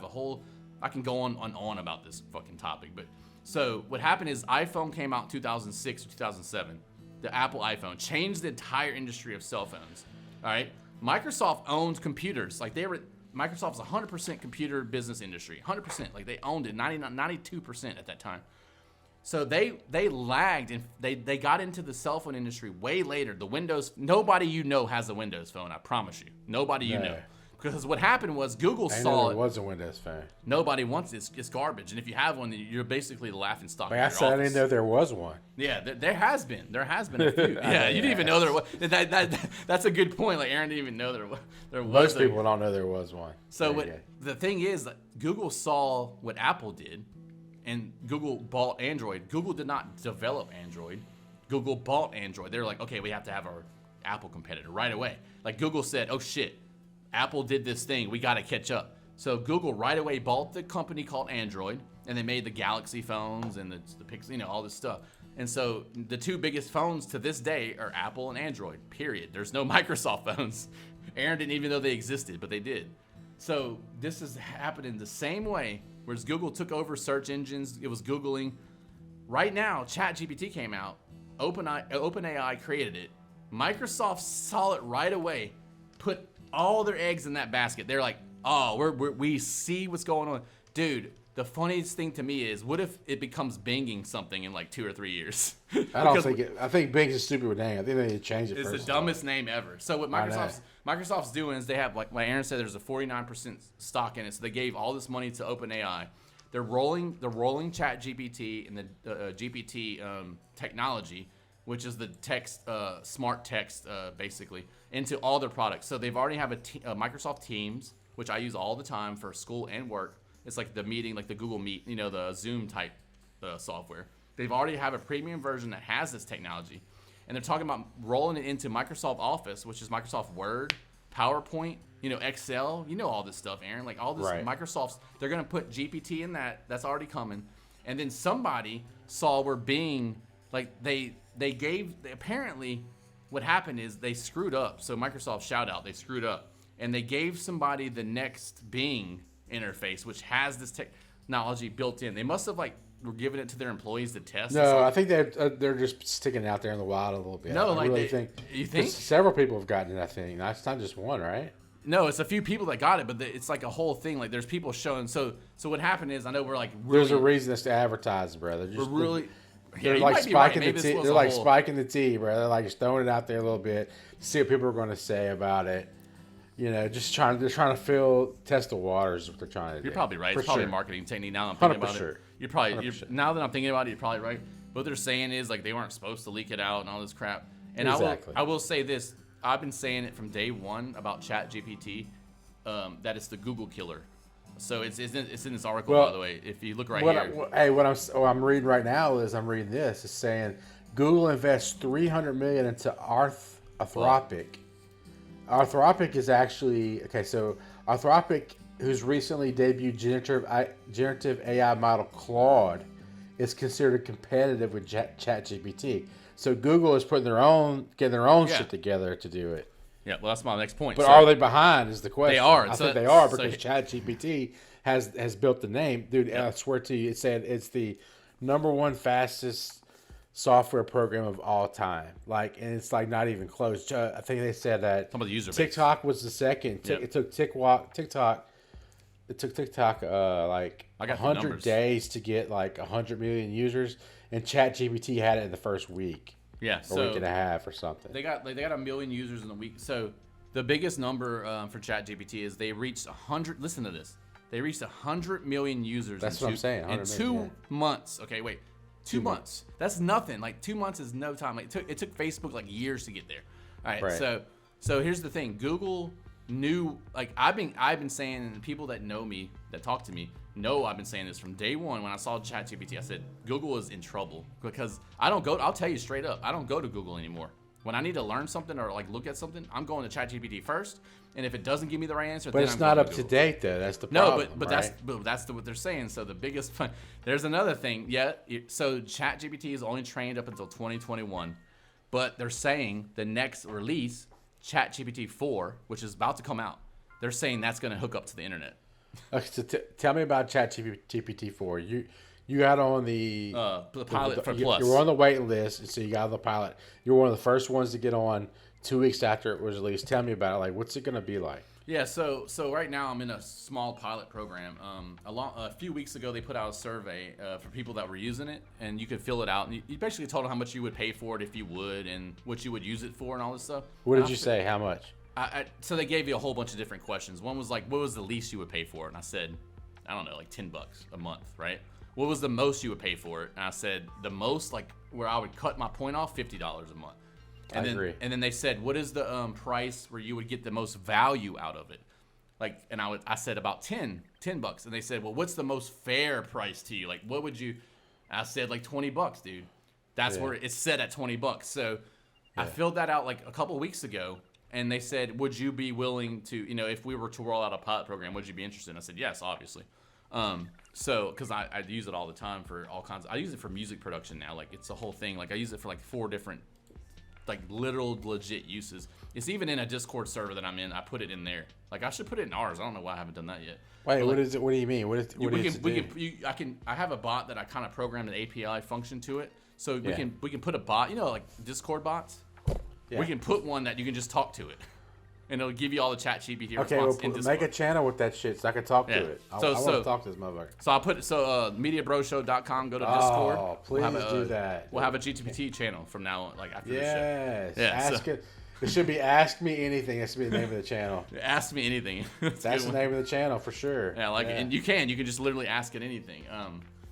can go on about this fucking topic, but. So what happened is iPhone came out in 2006 or 2007. The Apple iPhone changed the entire industry of cell phones. All right, Microsoft owned computers. Like Microsoft's 100% computer business industry, 100%. Like they owned it, 92% at that time. So they lagged and they got into the cell phone industry way later. The Windows, nobody has a Windows phone. I promise you, nobody you know. Because what happened was Google saw it was a Windows phone. Nobody wants it. It's garbage. And if you have one, then you're basically the laughing stock. Like I said, I didn't know there was one. Yeah, there has been. There has been a few. Yeah, you didn't even know there was. That's a good point. Like Aaron didn't even know there was. Most people don't know there was one. So the thing is that Google saw what Apple did, and Google bought Android. Google did not develop Android. Google bought Android. They were like, okay, we have to have our Apple competitor right away. Like Google said, oh shit. Apple did this thing. We got to catch up. So Google right away bought the company called Android, and they made the Galaxy phones and the Pixel, all this stuff. And so the two biggest phones to this day are Apple and Android, period. There's no Microsoft phones. Aaron didn't even know they existed, but they did. So this is happening the same way Whereas Google took over search engines, it was Googling. Right now, ChatGPT came out. OpenAI created it. Microsoft saw it right away, put all their eggs in that basket. They're like, oh, we see what's going on. Dude, the funniest thing to me is, what if it becomes Binging something in like 2 or 3 years? I think Bing's a stupid name. I think they need to change it. It's the dumbest name ever. So what Microsoft's doing is they have, like Aaron said, there's a 49% stock in it. So they gave all this money to OpenAI. They're rolling ChatGPT and the GPT technology, which is the text, smart text, basically, into all their products. So they've already have a Microsoft Teams, which I use all the time for school and work. It's like the meeting, like the Google Meet, the Zoom type software. They've already have a premium version that has this technology. And they're talking about rolling it into Microsoft Office, which is Microsoft Word, PowerPoint, Excel, all this stuff, Aaron. Like all this Microsoft's, they're going to put GPT in that. That's already coming. And then somebody saw where Bing, like apparently what happened is they screwed up. So Microsoft shout out, they screwed up. And they gave somebody the next Bing interface, which has this technology built in. They must have were giving it to their employees to test. No, I think they're just sticking it out there in the wild a little bit. No, I really think you think several people have gotten that thing. It's not just one, right? No, it's a few people that got it, but it's like a whole thing. Like there's people showing. So what happened is, I know we're like really, there's a reason it's to advertise, brother. They're like spiking the tea. They're like spiking the tea, bro. They're like just throwing it out there a little bit to see what people are going to say about it. They're trying to test the waters. Is what they're trying to do. You're probably right. It's probably a marketing technique. Now that I'm thinking about it, now that I'm thinking about it, you're probably right. What they're saying is like they weren't supposed to leak it out and all this crap. And exactly. I will say this. I've been saying it from day one about ChatGPT, that it's the Google killer. So it's in this article, by the way. If you look here. What I'm reading right now is I'm reading this. It's saying Google invests $300 million into Anthropic. Anthropic is actually so Anthropic, who's recently debuted generative AI model Claude, is considered competitive with ChatGPT. So Google is getting their own shit together to do it. Yeah, well, that's my next point. But are they behind is the question. They are. I think they are because ChatGPT has built the name. Dude, yeah. I swear to you, it said it's the #1 fastest software program of all time. And it's not even close. I think they said that some of the user TikTok was the second. It took TikTok 100 days to get 100 million users, and ChatGPT had it in the first week. Yeah, a week and a half or something. They got 1 million users in a week. So the biggest number for ChatGPT is they reached 100. Listen to this. They reached 100 million users. That's what I'm saying. In 2 months. Okay, wait. 2 months. That's nothing. 2 months is no time. It took Facebook years to get there. All right. So here's the thing. Google knew. I've been saying, and people that know me, that talk to me, know I've been saying this from day one. When I saw ChatGPT, I said Google is in trouble because I'll tell you straight up, I don't go to Google anymore. When I need to learn something or look at something, I'm going to ChatGPT first. And if it doesn't give me the right answer, then it's not up to date though. That's the problem. No, but that's what they're saying. So the biggest there's another thing. Yeah. So ChatGPT is only trained up until 2021, but they're saying the next release, ChatGPT 4, which is about to come out, they're saying that's going to hook up to the internet. Okay, so tell me about ChatGPT 4. You got on the pilot for Plus. You were on the waiting list, so you got on the pilot. You were one of the first ones to get on 2 weeks after it was released. Tell me about it. What's it going to be like? Yeah, so right now I'm in a small pilot program. A few weeks ago, they put out a survey for people that were using it, and you could fill it out. And you basically told them how much you would pay for it if you would, and what you would use it for, and all this stuff. What did you say? How much? So they gave you a whole bunch of different questions. One was what was the least you would pay for it? And I said, I don't know, $10 a month, right? What was the most you would pay for it? And I said, the most, where I would cut my point off, $50 a month. And I agree. And then they said, what is the price where you would get the most value out of it? And I said about $10. And they said, well, what's the most fair price to you? What would you? I said $20, dude. That's where it's set at $20. So I filled that out a couple weeks ago. And they said, would you be willing to, if we were to roll out a pilot program, would you be interested? And I said, yes, obviously. Because I use it all the time for all kinds. I use it for music production now. It's a whole thing. I use it for 4 different like literal legit uses. It's even in a Discord server that I'm in. I put it in there. Like I should put it in ours. I don't know why I haven't done that yet. Wait, but what is it? What do you mean? What I have a bot that I kind of programmed an API function to it, so we can put a bot. You know, like Discord bots. Yeah. We can put one that you can just talk to it, and it'll give you all the ChatGPT response in Discord. Make a channel with that shit so I can talk to it. I want to talk to this motherfucker. So I'll put MediaBroShow.com. Go to Discord. Oh, please do that. We'll have a GTPT channel from now on, like after this show. Yes. It should be Ask Me Anything. That's be the name of the channel. Ask Me Anything. That's the name of the channel for sure. Yeah, and you can just literally ask it anything.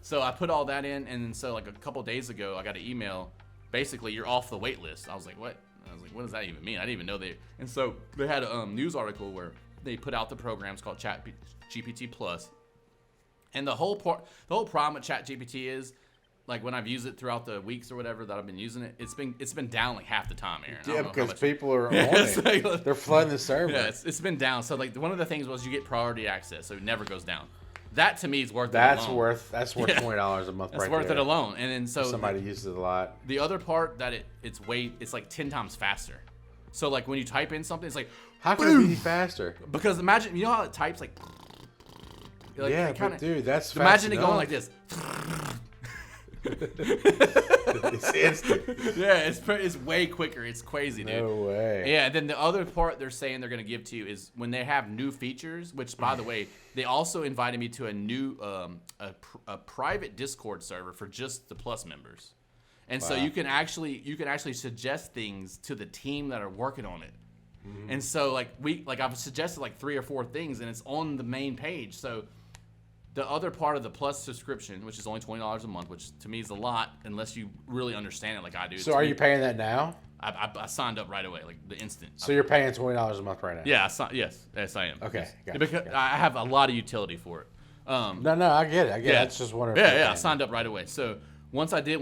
So I put all that in, and so like a couple days ago, I got an email. Basically, you're off the wait list. I was like, what? I was like, what does that even mean? I didn't even know they. And so they had a news article where they put out the programs called ChatGPT Plus, and the whole problem with ChatGPT is, like when I've used it throughout the weeks or whatever that I've been using it, it's been down like half the time, Aaron. Yeah, because people are on it. They're flooding the server. Yeah, it's been down. So like one of the things was you get priority access, so it never goes down. That to me is worth that's it alone. Worth $20 a month. That's worth it alone. And then so somebody uses it a lot. The other part that it's like 10 times faster. So like when you type in something, it's like how can it be faster? Because imagine how it types like yeah, but dude, that's imagine it going like this. It's instant. Yeah, it's way quicker. It's crazy, dude. No way. Yeah, and then the other part they're saying they're going to give to you is when they have new features, which by the way, they also invited me to a new a private Discord server for just the Plus members. And so you can actually suggest things to the team that are working on it. Mm-hmm. And so I've suggested like 3 or 4 things and it's on the main page. So the other part of the Plus subscription, which is only $20 a month, which to me is a lot unless you really understand it like I do. So are you paying that now? I signed up right away, like the instant. So you're paying $20 a month right now? Yeah, yes, I am. Okay, yes. Because I have a lot of utility for it. No, I get it. That's just wondering. Yeah, I signed up right away. So once I did,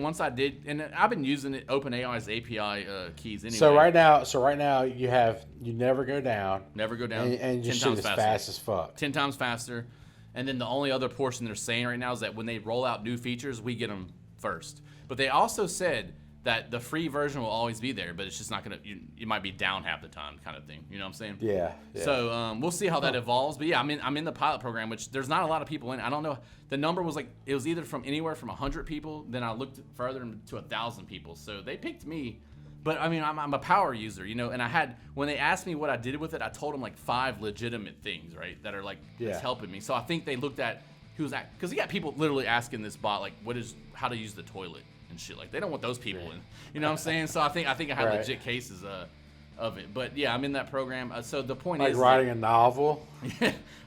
and I've been using it, OpenAI's API keys anyway. So right now you never go down. Never go down. And you shoot as fast as fuck. 10 times faster. And then the only other portion they're saying right now is that when they roll out new features, we get them first. But they also said that the free version will always be there, but it's just not going to, you might be down half the time kind of thing. You know what I'm saying? Yeah. So we'll see how that evolves. But yeah, I'm in the pilot program, which there's not a lot of people in. I don't know. The number was like, it was either from anywhere from 100 people. Then I looked further to 1,000 people. So they picked me. But I mean, I'm a power user, and when they asked me what I did with it, I told them like 5 legitimate things, right? That are like, it's helping me. So I think they looked at because you got people literally asking this bot, like, how to use the toilet and shit. Like, they don't want those people in, you know what I'm saying? So I think I had legit cases of it. But yeah, I'm in that program. So the point is, like writing a novel,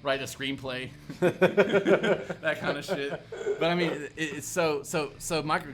write a screenplay, that kind of shit. But I mean,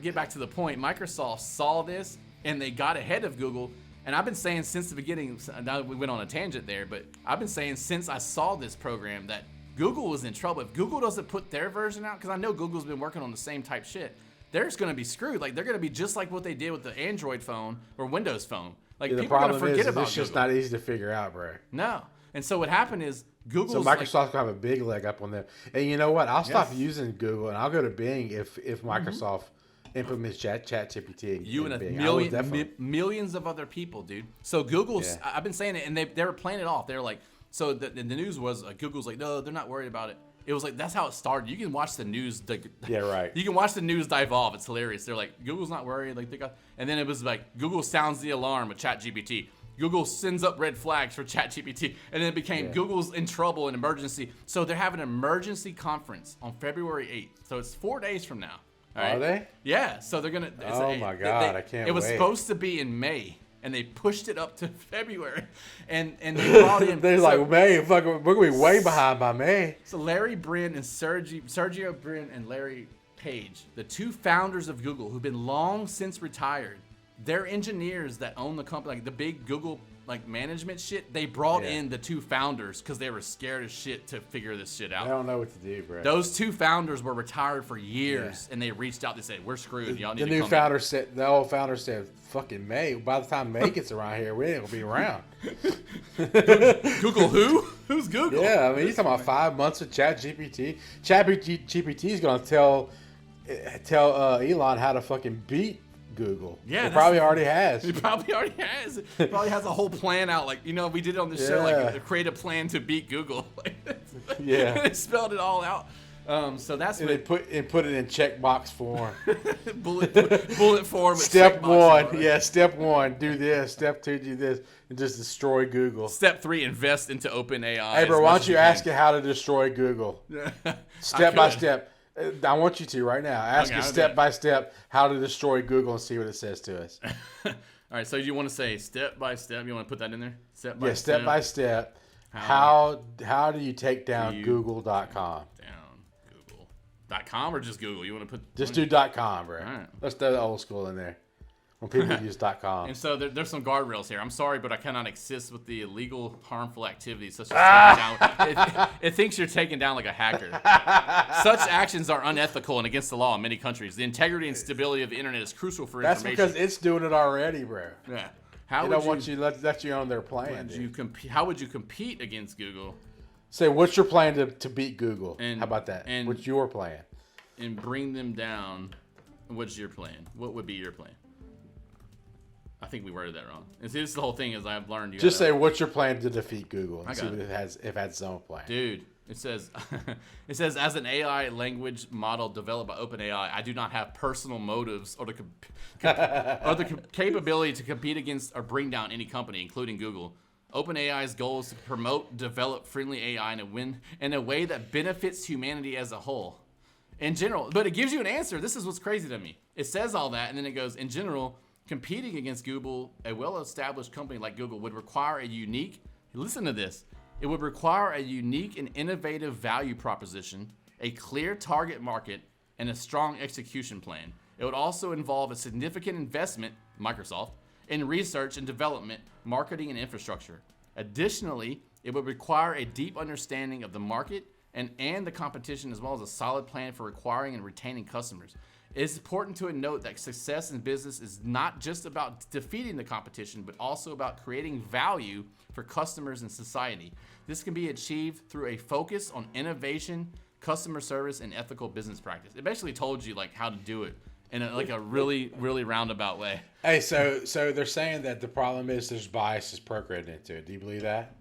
get back to the point. Microsoft saw this. And they got ahead of Google. And I've been saying since the beginning, now we went on a tangent there, but I've been saying since I saw this program that Google was in trouble. If Google doesn't put their version out, because I know Google's been working on the same type shit, they're just going to be screwed. Like, they're going to be just like what they did with the Android phone or Windows phone. Like, people are going to forget about Google. It's just not easy to figure out, bro. No. And so what happened is Google's So Microsoft's going to have a big leg up on them. And you know what? I'll stop using Google and I'll go to Bing if Microsoft implements ChatGPT. You and millions of other people, dude. So Google's, I've been saying it, and they were playing it off. They were like, so the news was, Google's like, no, they're not worried about it. It was like, that's how it started. You can watch the news. Yeah, right. You can watch the news devolve. It's hilarious. They're like, Google's not worried. Like and then it was like, Google sounds the alarm with ChatGPT. Google sends up red flags for ChatGPT. And then it became Google's in trouble, an emergency. So they're having an emergency conference on February 8th. So it's 4 days from now. Right. Are they? Yeah, so they're gonna. Oh my God, I can't wait. It was supposed to be in May, and they pushed it up to February, and they brought in. They're like, May, fuck, we're gonna be way behind by May. So Larry Brin and Sergio Brin and Larry Page, the 2 founders of Google, who've been long since retired, they're engineers that own the company, like the big Google management shit. They brought in the 2 founders because they were scared as shit to figure this shit out. I don't know what to do, bro. Those 2 founders were retired for years, and they reached out. They said, "We're screwed. Y'all need to come." The old founder said, "Fucking May. By the time May gets around here, we ain't gonna be around." Google who? Who's Google? Yeah, I mean, you're talking about 5 months of ChatGPT. ChatGPT is gonna tell Elon how to fucking beat Google. Yeah, it probably already has. It probably already has. It probably has a whole plan out. Like, we did it on the show, like create a plan to beat Google. Yeah. It spelled it all out. So that's and what put it in checkbox form. bullet form. Step 1, Step 1, do this. Step 2, do this, and just destroy Google. Step 3, invest into OpenAI. Hey, bro, why don't you ask it how to destroy Google? Step by step. I want you to right now. Ask it step by step how to destroy Google and see what it says to us. All right, so you want to say step by step? You want to put that in there? Step by step. How do you take down Google.com? .com or just Google? You want to put just do .com, bro. Right. Let's throw the old school in there. When people use .com. And so there's some guardrails here. I'm sorry, but I cannot assist with the illegal, harmful activities such as taking down. It thinks you're taken down like a hacker. Such actions are unethical and against the law in many countries. The integrity and stability of the internet is crucial for information. That's because it's doing it already, bro. Yeah. They don't want you let you own their plan. How would you compete against Google? Say, what's your plan to beat Google? And, how about that? What's your plan? And bring them down. What's your plan? What would be your plan? I think we worded that wrong. And see, this is the whole thing is I've learned you just say, what's your plan to defeat Google? And see what it has, if it has its own plan. Dude, it says, as an AI language model developed by OpenAI, I do not have personal motives or the capability to compete against or bring down any company, including Google. OpenAI's goal is to promote, develop friendly AI in a way that benefits humanity as a whole. In general, but it gives you an answer. This is what's crazy to me. It says all that, and then it goes, in general, competing against Google, a well-established company like Google, would require listen to this, it would require a unique and innovative value proposition, a clear target market, and a strong execution plan. It would also involve a significant investment, Microsoft, in research and development, marketing, and infrastructure. Additionally, it would require a deep understanding of the market and the competition, as well as a solid plan for acquiring and retaining customers. It is important to note that success in business is not just about defeating the competition, but also about creating value for customers and society. This can be achieved through a focus on innovation, customer service, and ethical business practice. It basically told you like how to do it in a really, really roundabout way. Hey, so they're saying that the problem is there's biases programmed into it. Do you believe that?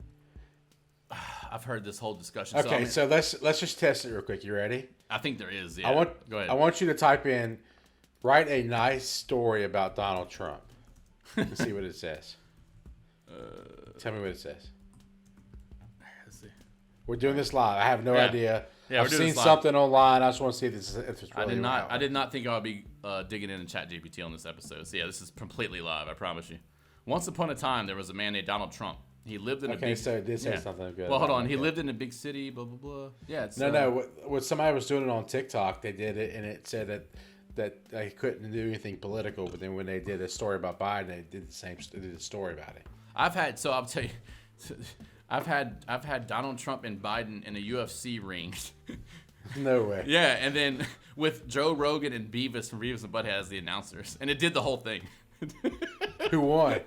I've heard this whole discussion. Okay, so let's just test it real quick. You ready? I think there is. Yeah. Go ahead. I want you to type in, write a nice story about Donald Trump, and see what it says. Tell me what it says. Let's see. We're doing this live. I have no idea. Yeah, I've seen something online. I just want to see if it's really I did not think I would be digging into ChatGPT on this episode. So yeah, this is completely live. I promise you. Once upon a time, there was a man named Donald Trump. He lived in a big... so it did say something good. Well, hold on. He lived in a big city, blah, blah, blah. Yeah, it's... What somebody was doing it on TikTok, they did it, and it said that they couldn't do anything political, but then when they did a story about Biden, they did a story about it. I'll tell you... I've had Donald Trump and Biden in a UFC ring. No way. Yeah, and then with Joe Rogan and Beavis from Beavis and Butthead as the announcers, and it did the whole thing. Who won?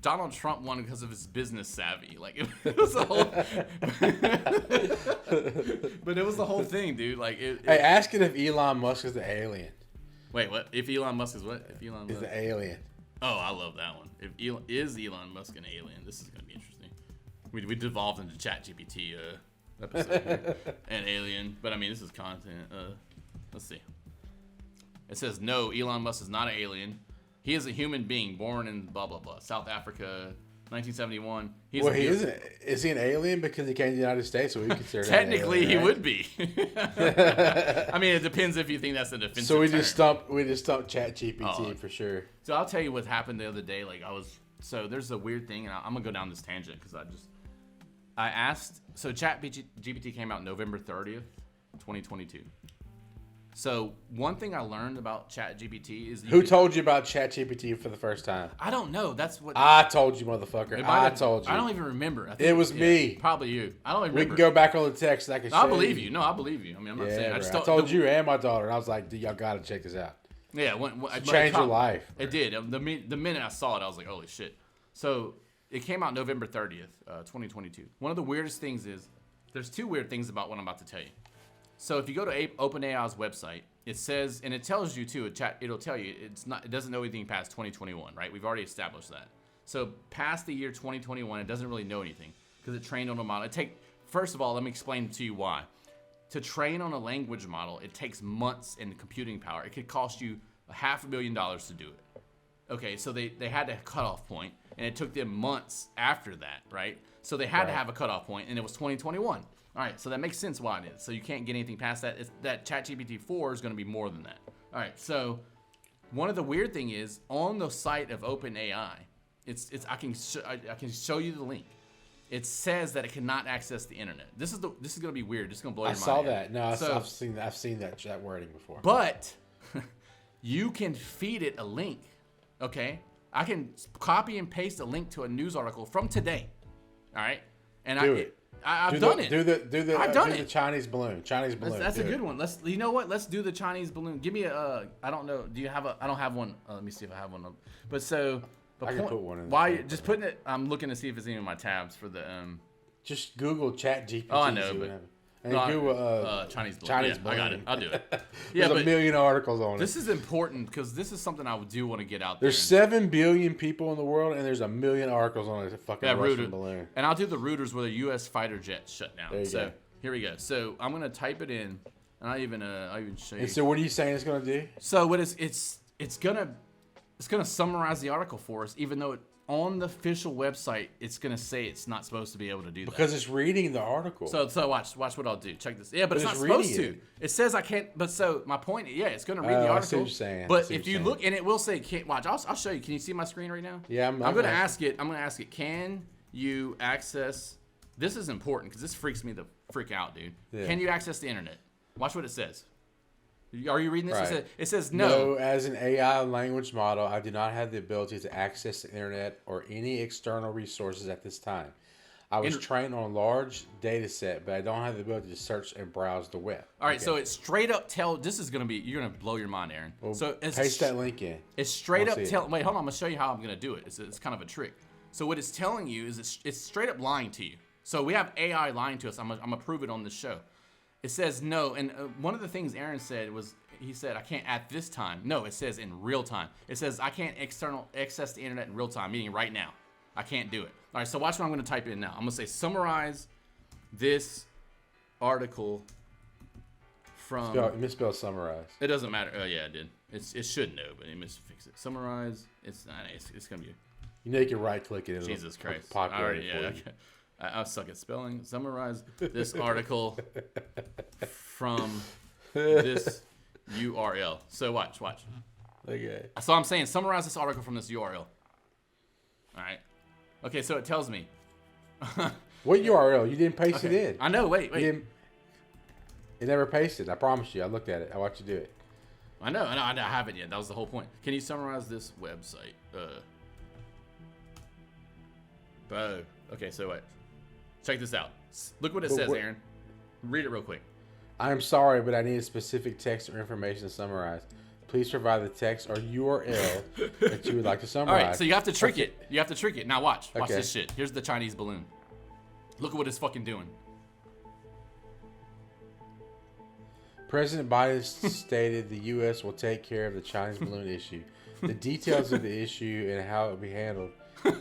Donald Trump won because of his business savvy. Like it was the whole, but it was the whole thing, dude. Like, hey, ask it if Elon Musk is the alien. Wait, what? If Elon Musk is what? If Elon Musk is the alien? Oh, I love that one. Is Elon Musk an alien? This is gonna be interesting. We devolved into ChatGPT episode here. An alien, but I mean this is content. Let's see. It says no, Elon Musk is not an alien. He is a human being born in blah blah blah, South Africa, 1971. Is he an alien because he came to the United States? So we consider technically he would be. I mean, it depends if you think that's a defensive. So we just stumped ChatGPT for sure. So I'll tell you what happened the other day. So there's a weird thing, and I'm gonna go down this tangent because I asked. So ChatGPT came out November 30th, 2022. So one thing I learned about ChatGPT is who told you about ChatGPT for the first time? I don't know. That's what I told you, motherfucker. I told you. I don't even remember. I think it was me. Probably you. I don't even remember. We can go back on the text. And I believe you. No, I believe you. I mean, I'm not saying. I told you and my daughter, and I was like, "Dude, y'all gotta check this out." Yeah, change your life. It did. The minute I saw it, I was like, "Holy shit!" So it came out November 30th, 2022. One of the weirdest things is there's two weird things about what I'm about to tell you. So if you go to OpenAI's website, it says, and it tells you too. It'll tell you it doesn't know anything past 2021, right? We've already established that. So past the year 2021, it doesn't really know anything because it trained on a model. First of all, let me explain to you why. To train on a language model, it takes months in computing power. It could cost you $500,000 to do it. Okay, so they had a cutoff point, and it took them months after that, right? So they had to have a cutoff point, and it was 2021. All right, so that makes sense why it is. So you can't get anything past that. That ChatGPT 4 is going to be more than that. All right, so one of the weird thing is on the site of OpenAI, I can show you the link. It says that it cannot access the internet. This is going to be weird. This is going to blow your mind. I saw that. No, I've seen that wording before. But you can feed it a link. Okay, I can copy and paste a link to a news article from today. All right, and I've done it. The Chinese balloon. That's a good one. You know what? Let's do the Chinese balloon. Give me a. I don't know. Do you have a? I don't have one. Let me see if I have one. But so. I can put one in. Why? Just putting it. I'm looking to see if it's any of my tabs for the. Just Google ChatGPT. Oh, I know, but. Google Chinese balloon. Chinese balloon. I got it. I'll do it. There's a million articles on it. This is important because this is something I do want to get out there. There's 7 billion people in the world, and there's a million articles on a fucking Russian balloon. And I'll do the Reuters where the U.S. fighter jet shut down. So here we go. So I'm gonna type it in, and I'll even show you. And so what are you saying it's gonna do? So what it's gonna summarize the article for us, even though on the official website, it's gonna say it's not supposed to be able to do that because it's reading the article. So watch what I'll do. Check this. Yeah, but it's not supposed to. It says I can't. But so my point, it's gonna read the article. I see what you're saying. But if you look, and it will say, "Can't watch." I'll show you. Can you see my screen right now? Yeah, I'm gonna ask it. Can you access? This is important because this freaks me the freak out, dude. Yeah. Can you access the internet? Watch what it says. Are you reading this? Right. It says no. No, as an AI language model, I do not have the ability to access the internet or any external resources at this time. I was trained on a large data set, but I don't have the ability to search and browse the web. All right, so it straight up this is going to be, you're going to blow your mind, Aaron. Well, so paste that link in. It's straight up wait, hold on, I'm going to show you how I'm going to do it. It's kind of a trick. So what it's telling you is it's straight up lying to you. So we have AI lying to us. I'm going to prove it on this show. It says no, and one of the things Aaron said was, he said, I can't at this time. No, it says in real time. It says I can't access the internet in real time, meaning right now. I can't do it. All right, so watch what I'm going to type in now. I'm going to say summarize this article from... You misspelled summarize. It doesn't matter. Oh, yeah, it did. It should know, but it misfixed it. Summarize. It's going to be... You know you can right-click it. Jesus Christ. I suck at spelling. Summarize this article from this URL. So watch. Okay. So I'm saying summarize this article from this URL. All right. Okay, so it tells me. What URL? You didn't paste it in. I know. Wait. It never pasted. I promise you. I looked at it. I watched you do it. I know. I haven't yet. That was the whole point. Can you summarize this website? Okay, so wait. Check this out. Look what it says, Aaron. Read it real quick. I'm sorry, but I need a specific text or information to summarize. Please provide the text or URL that you would like to summarize. All right, so you have to trick it. You have to trick it. Now watch this shit. Here's the Chinese balloon. Look at what it's fucking doing. President Biden stated the U.S. will take care of the Chinese balloon issue. The details of the issue and how it will be handled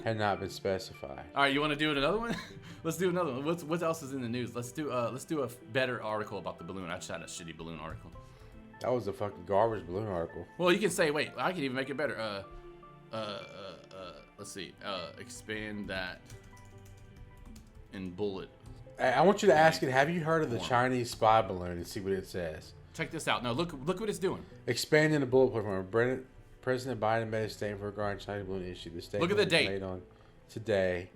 had not been specified. All right, you want to do another one? Let's do another one. What else is in the news? Let's do a better article about the balloon. I just had a shitty balloon article. That was a fucking garbage balloon article. Well, you can say, wait, I can even make it better. Let's see. Expand that in bullet. I want you to ask it, have you heard of the Chinese spy balloon, and see what it says. Check this out. No, look what it's doing. Expanding the bullet point. President Biden made a statement regarding Chinese balloon issue. The statement look at the date. Made on today,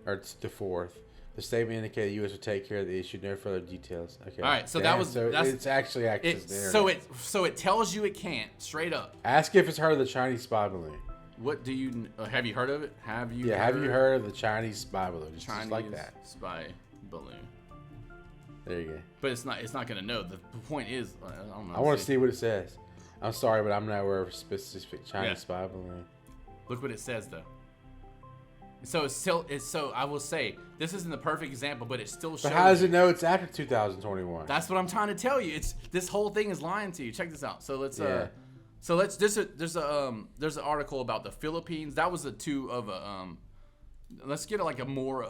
or the 4th. The statement indicated the U.S. would take care of the issue. No further details. Okay. All right. So it's actually accessed the internet. So it tells you it can't straight up. Ask if it's heard of the Chinese spy balloon. What do you have you heard of it? Have you heard of the Chinese spy balloon? It's Chinese just like that. Spy balloon. There you go. But it's not going to know. The point is, I don't know. I want to see what it says. I'm sorry, but I'm not aware of a specific Chinese spy balloon. Look what it says, though. So so I will say this isn't the perfect example, but it still shows. But how does it know it's after 2021? That's what I'm trying to tell you. This whole thing is lying to you. Check this out. So let's there's an article about the Philippines. That was the two of let's get like a more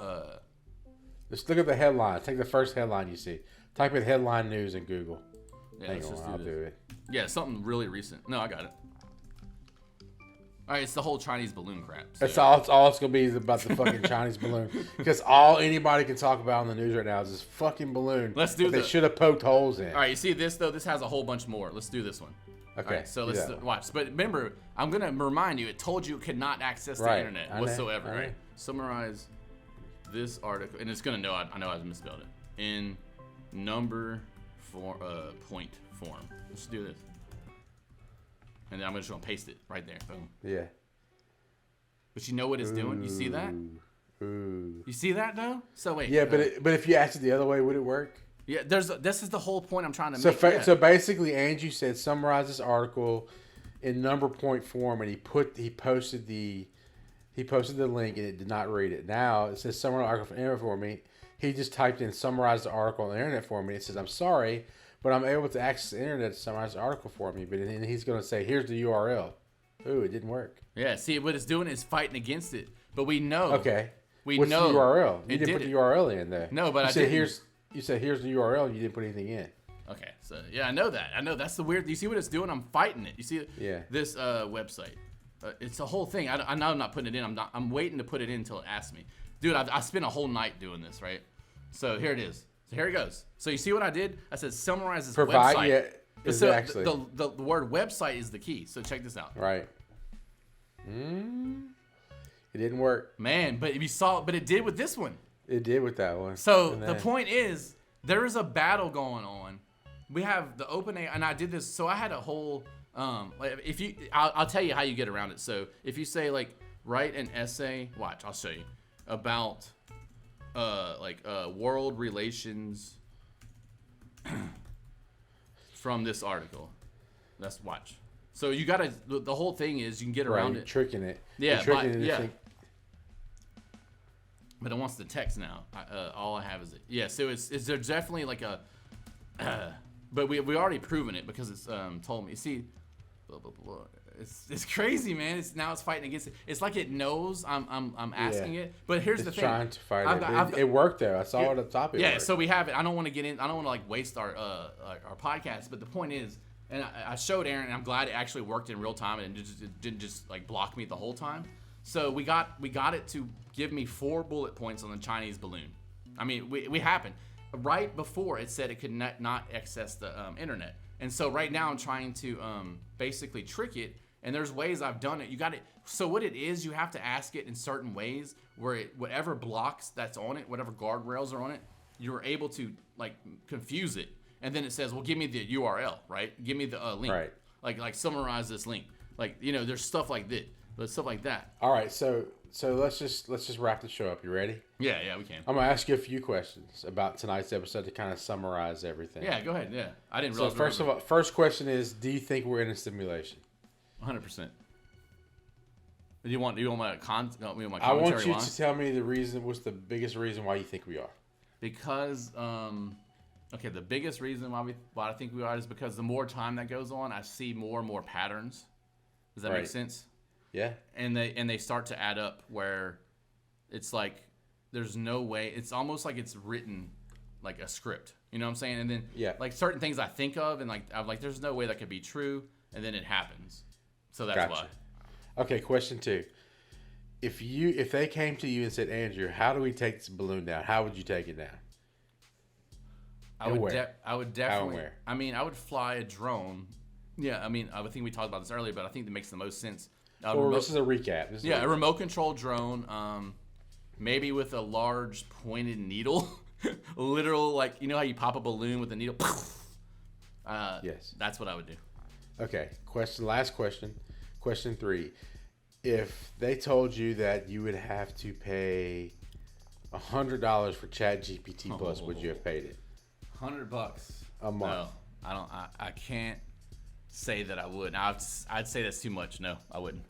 Just look at the headline. Take the first headline you see. Type in headline news in Google. Yeah, Hang on, I'll do it. Yeah, something really recent. No, I got it. All right, it's the whole Chinese balloon crap. So. That's all it's gonna be is about the fucking Chinese balloon. Because all anybody can talk about in the news right now is this fucking balloon. Let's do They should have poked holes in. All right, you see this though? This has a whole bunch more. Let's do this one. Okay. Right, so let's watch. But remember, I'm gonna remind you. It told you it could not access the internet whatsoever. Right. Summarize this article, and it's gonna know. I know I misspelled it in point form. Let's do this. And then I'm just gonna paste it right there. Boom. Yeah. But you know what it's doing? You see that? Ooh. You see that though? So wait. Yeah, but if you asked it the other way, would it work? Yeah. This is the whole point I'm trying to make. So basically, Andrew said summarize this article in point form, and he posted the link, and it did not read it. Now it says summarize the article for me. He just typed in summarize the article on the internet for me. It says I'm sorry, but I'm able to access the internet to summarize the article for me. But then he's going to say, here's the URL. Ooh, it didn't work. Yeah, see, what it's doing is fighting against it. But we know. Okay. What's the URL? You didn't put the URL in there. No, but you said, here's the URL, and you didn't put anything in. Okay, so, yeah, I know that. I know that's the weird. You see what it's doing? I'm fighting it. You see this website. It's a whole thing. I know I'm not putting it in. I'm waiting to put it in until it asks me. Dude, I spent a whole night doing this, right? So here it is. So here it goes. So you see what I did? I said summarize this website. Yeah, exactly. So the word website is the key. So check this out. Right. It didn't work. Man, but it did with this one. It did with that one. So the point is, there is a battle going on. We have the OpenAI, and I did this. So I had a whole, I'll tell you how you get around it. So if you say like, write an essay, watch, I'll show you, about world relations from this article. Let's watch. So you gotta. The whole thing is you can get around it. Tricking it. Yeah, but it wants the text now. All I have is it. Yeah. So it's there's definitely like a. But we already proven it because it's told me. See, blah, blah, blah. It's crazy, man. It's fighting against it. It's like it knows I'm asking it. But here's the thing. It's trying to fight it. It worked though. I saw it at the top. Yeah. So we have it. I don't want to get in. I don't want to like waste our podcast. But the point is, and I showed Aaron, and I'm glad it actually worked in real time and it didn't just like block me the whole time. So we got it to give me 4 bullet points on the Chinese balloon. I mean, we happened right before it said it could not access the internet. And so right now I'm trying to basically trick it. And there's ways I've done it. You got it. So what it is, you have to ask it in certain ways where whatever blocks that's on it, whatever guardrails are on it, you're able to like confuse it. And then it says, well, give me the URL, right? Give me the link. Right. Like summarize this link. Like, there's stuff like that. But stuff like that. All right. So let's just wrap the show up. You ready? Yeah, we can. I'm going to ask you a few questions about tonight's episode to kind of summarize everything. Yeah, go ahead. Yeah. I didn't realize. So first question is, do you think we're in a simulation? 100%. Do you want my commentary? I want you to tell me the reason. What's the biggest reason why you think we are? Because the biggest reason why I think we are is because the more time that goes on, I see more and more patterns. Does that make sense? Yeah. And they start to add up where it's like there's no way. It's almost like it's written like a script. You know what I'm saying? And then like certain things I think of and like I'm like there's no way that could be true, and then it happens. So that's why. Okay, question 2. If they came to you and said, Andrew, how do we take this balloon down? How would you take it down? I would definitely. I mean, I would fly a drone. Yeah, I mean, I think we talked about this earlier, but I think that makes the most sense. This is a recap. A remote control drone, maybe with a large pointed needle, literal like how you pop a balloon with a needle. Yes, that's what I would do. Okay, last question. Question 3. If they told you that you would have to pay $100 for ChatGPT Plus, would you have paid it? $100 a month? No, I don't. I can't say that I would. I'd say that's too much. No, I wouldn't.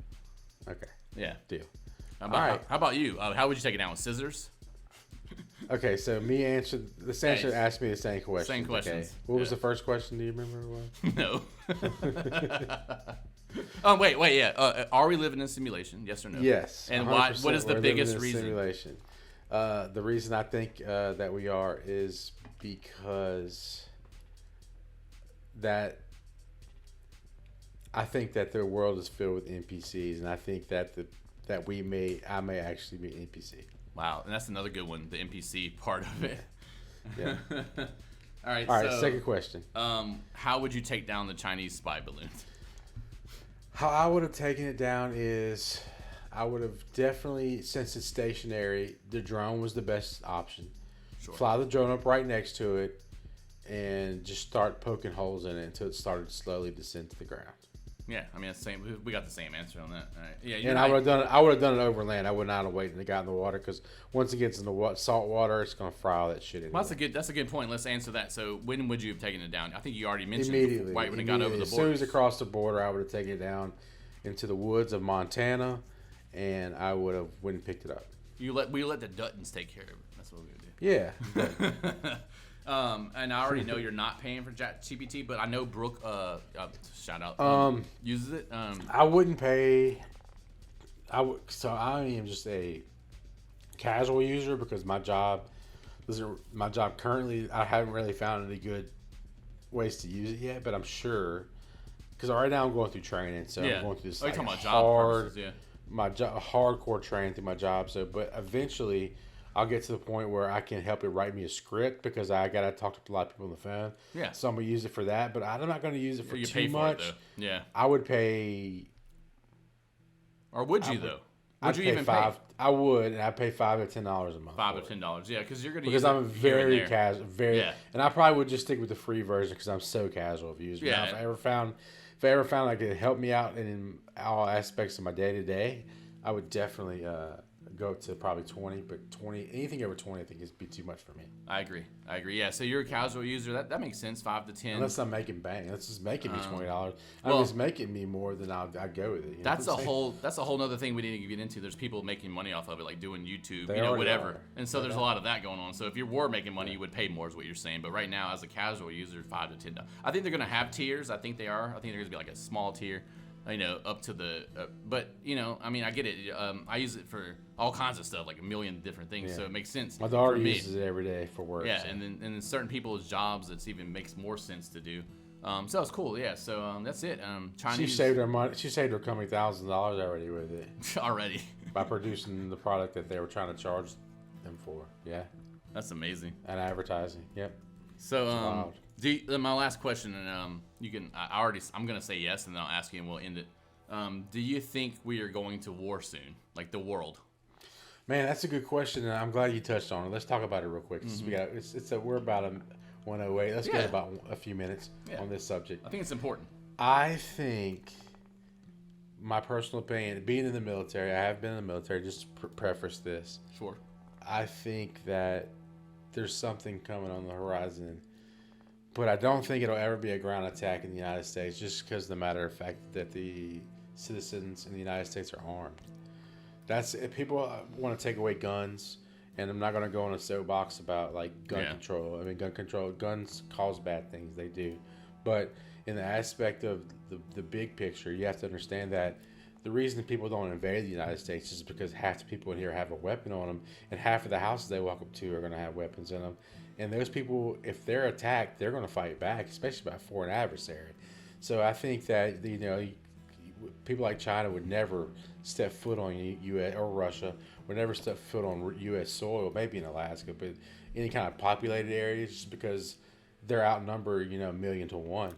Okay. Yeah. Deal. How about you? How would you take it down with scissors? Okay, so me answered. The answer asked me the same question. Same questions. Okay. What was the first question? Do you remember what? No. Wait, yeah. Are we living in a simulation? Yes or no? Yes. And why? What is the biggest reason? Simulation. The reason I think that we are is because that I think that the world is filled with NPCs, and I think that I may actually be an NPC. Wow, and that's another good one, the NPC part of it. Yeah. All right. So, second question. How would you take down the Chinese spy balloon? How I would have taken it down is, I would have definitely, since it's stationary, the drone was the best option. Sure. Fly the drone up right next to it, and just start poking holes in it until it started to slowly descend to the ground. Yeah, I mean, it's the same. We got the same answer on that. All right. Yeah, and I would have done it overland. I would not have waited and got in the water, because once it gets in the salt water, it's gonna fry all that shit anyway. Well, that's a good point. Let's answer that. So, when would you have taken it down? I think you already mentioned immediately. Right when it got over the border. As soon as it crossed the border, I would have taken it down into the woods of Montana, and I would have went and picked it up. We let the Duttons take care of it. That's what we would do. Yeah. And I already know you're not paying for ChatGPT, but I know Brooke, shout out, uses it. I wouldn't pay. So I am just a casual user, because my job currently, I haven't really found any good ways to use it yet, but I'm sure, because right now I'm going through training, so I'm going through this talking about job purposes, hardcore training through my job. So, but eventually, I'll get to the point where I can help it write me a script, because I got to talk to a lot of people on the phone. Yeah. So I'm going to use it for that, but I'm not going to use it for you too pay much. For it, though. Yeah. I would pay. Or would you, though? Would you even pay? Pay? I would, and I'd pay $5 to $10 a month. $5 to $10, yeah, because you're going to because I'm very casual, yeah. And I probably would just stick with the free version, because I'm so casual of using. Yeah. Now, if I ever found like it helped me out in all aspects of my day to day, I would definitely go to probably 20, but anything over 20, I think is be too much for me. I agree. Yeah, so you're a casual user. That makes sense. 5 to 10. Unless I'm making bank. Unless it's making me $20. It's making me more than I'd go with it. That's a whole nother thing we need to get into. There's people making money off of it, like doing YouTube, whatever. Are. And so there's a lot of that going on. So if you were making money, you would pay more, is what you're saying. But right now, as a casual user, $5 to $10. I think they're going to have tiers. I think they are. I think there's going to be like a small tier, up to the. But I mean, I get it. I use it for all kinds of stuff, like a million different things. Yeah. So it makes sense. My daughter uses it every day for work. Yeah, so. and then certain people's jobs, it even makes more sense to do. So it's cool. Yeah. So that's it. Chinese. She saved her money. She saved her company $1,000 already with it. Already. By producing the product that they were trying to charge them for. Yeah. That's amazing. And advertising. Yep. So my last question, and you can. I'm gonna say yes, and then I'll ask you, and we'll end it. Do you think we are going to war soon, like the world? Man, that's a good question, and I'm glad you touched on it. Let's talk about it real quick. Mm-hmm. We're about a 108. Let's get about a few minutes on this subject. I think it's important. I think, my personal opinion, being in the military, I have been in the military. Just to preface this. Sure. I think that there's something coming on the horizon, but I don't think it'll ever be a ground attack in the United States, just because of the matter of fact that the citizens in the United States are armed. People want to take away guns, and I'm not going to go on a soapbox about like gun control. I mean, guns cause bad things, they do. But in the aspect of the big picture, you have to understand that the reason people don't invade the United States is because half the people in here have a weapon on them, and half of the houses they walk up to are going to have weapons in them. And those people, if they're attacked, they're going to fight back, especially by a foreign adversary. So I think that people like China would never step foot on U.S. or Russia, would never step foot on U.S. soil, maybe in Alaska, but any kind of populated areas, just because they're outnumbered, 1,000,000 to 1.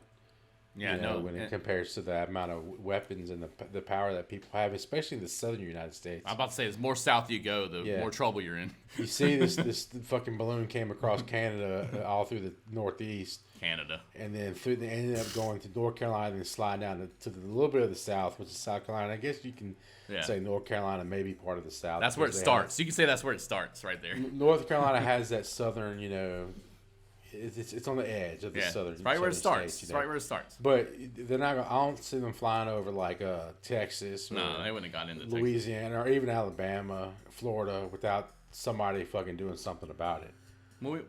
Yeah, when it compares to the amount of weapons and the power that people have, especially in the southern United States. I'm about to say, the more south you go, the more trouble you're in. You see this fucking balloon came across Canada, all through the Northeast. Canada. And then they ended up going to North Carolina and sliding down to the little bit of the South, which is South Carolina. I guess you can say North Carolina may be part of the South. That's where it starts. You can say that's where it starts, right there. North Carolina has that southern, It's on the edge of the southern. It's right where it starts. States, It's right where it starts. But they're not. I don't see them flying over like Texas. No, they wouldn't have gotten into Louisiana Texas. or even Alabama, Florida, without somebody fucking doing something about it. Well,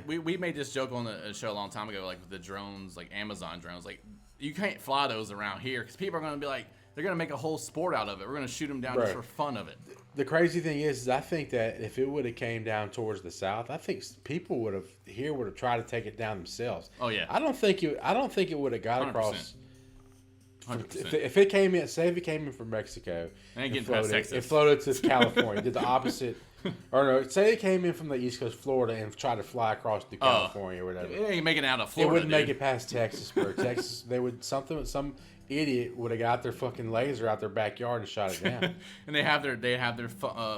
we made this joke on the show a long time ago, like with the drones, like Amazon drones. Like you can't fly those around here because people are going to be like, they're going to make a whole sport out of it. We're going to shoot them down just for fun of it. The crazy thing is I think that if it would have came down towards the south, I think people would have tried to take it down themselves. Oh yeah. I don't think it would have got 100%. across. 100%. If it came in, say if it came in from Mexico, it floated to California, did the opposite. Or no, say it came in from the East Coast, Florida, and tried to fly across to California or whatever. It ain't making it out of Florida. It wouldn't make it past Texas, bro. Texas, some idiot would have got their fucking laser out their backyard and shot it down. And they have their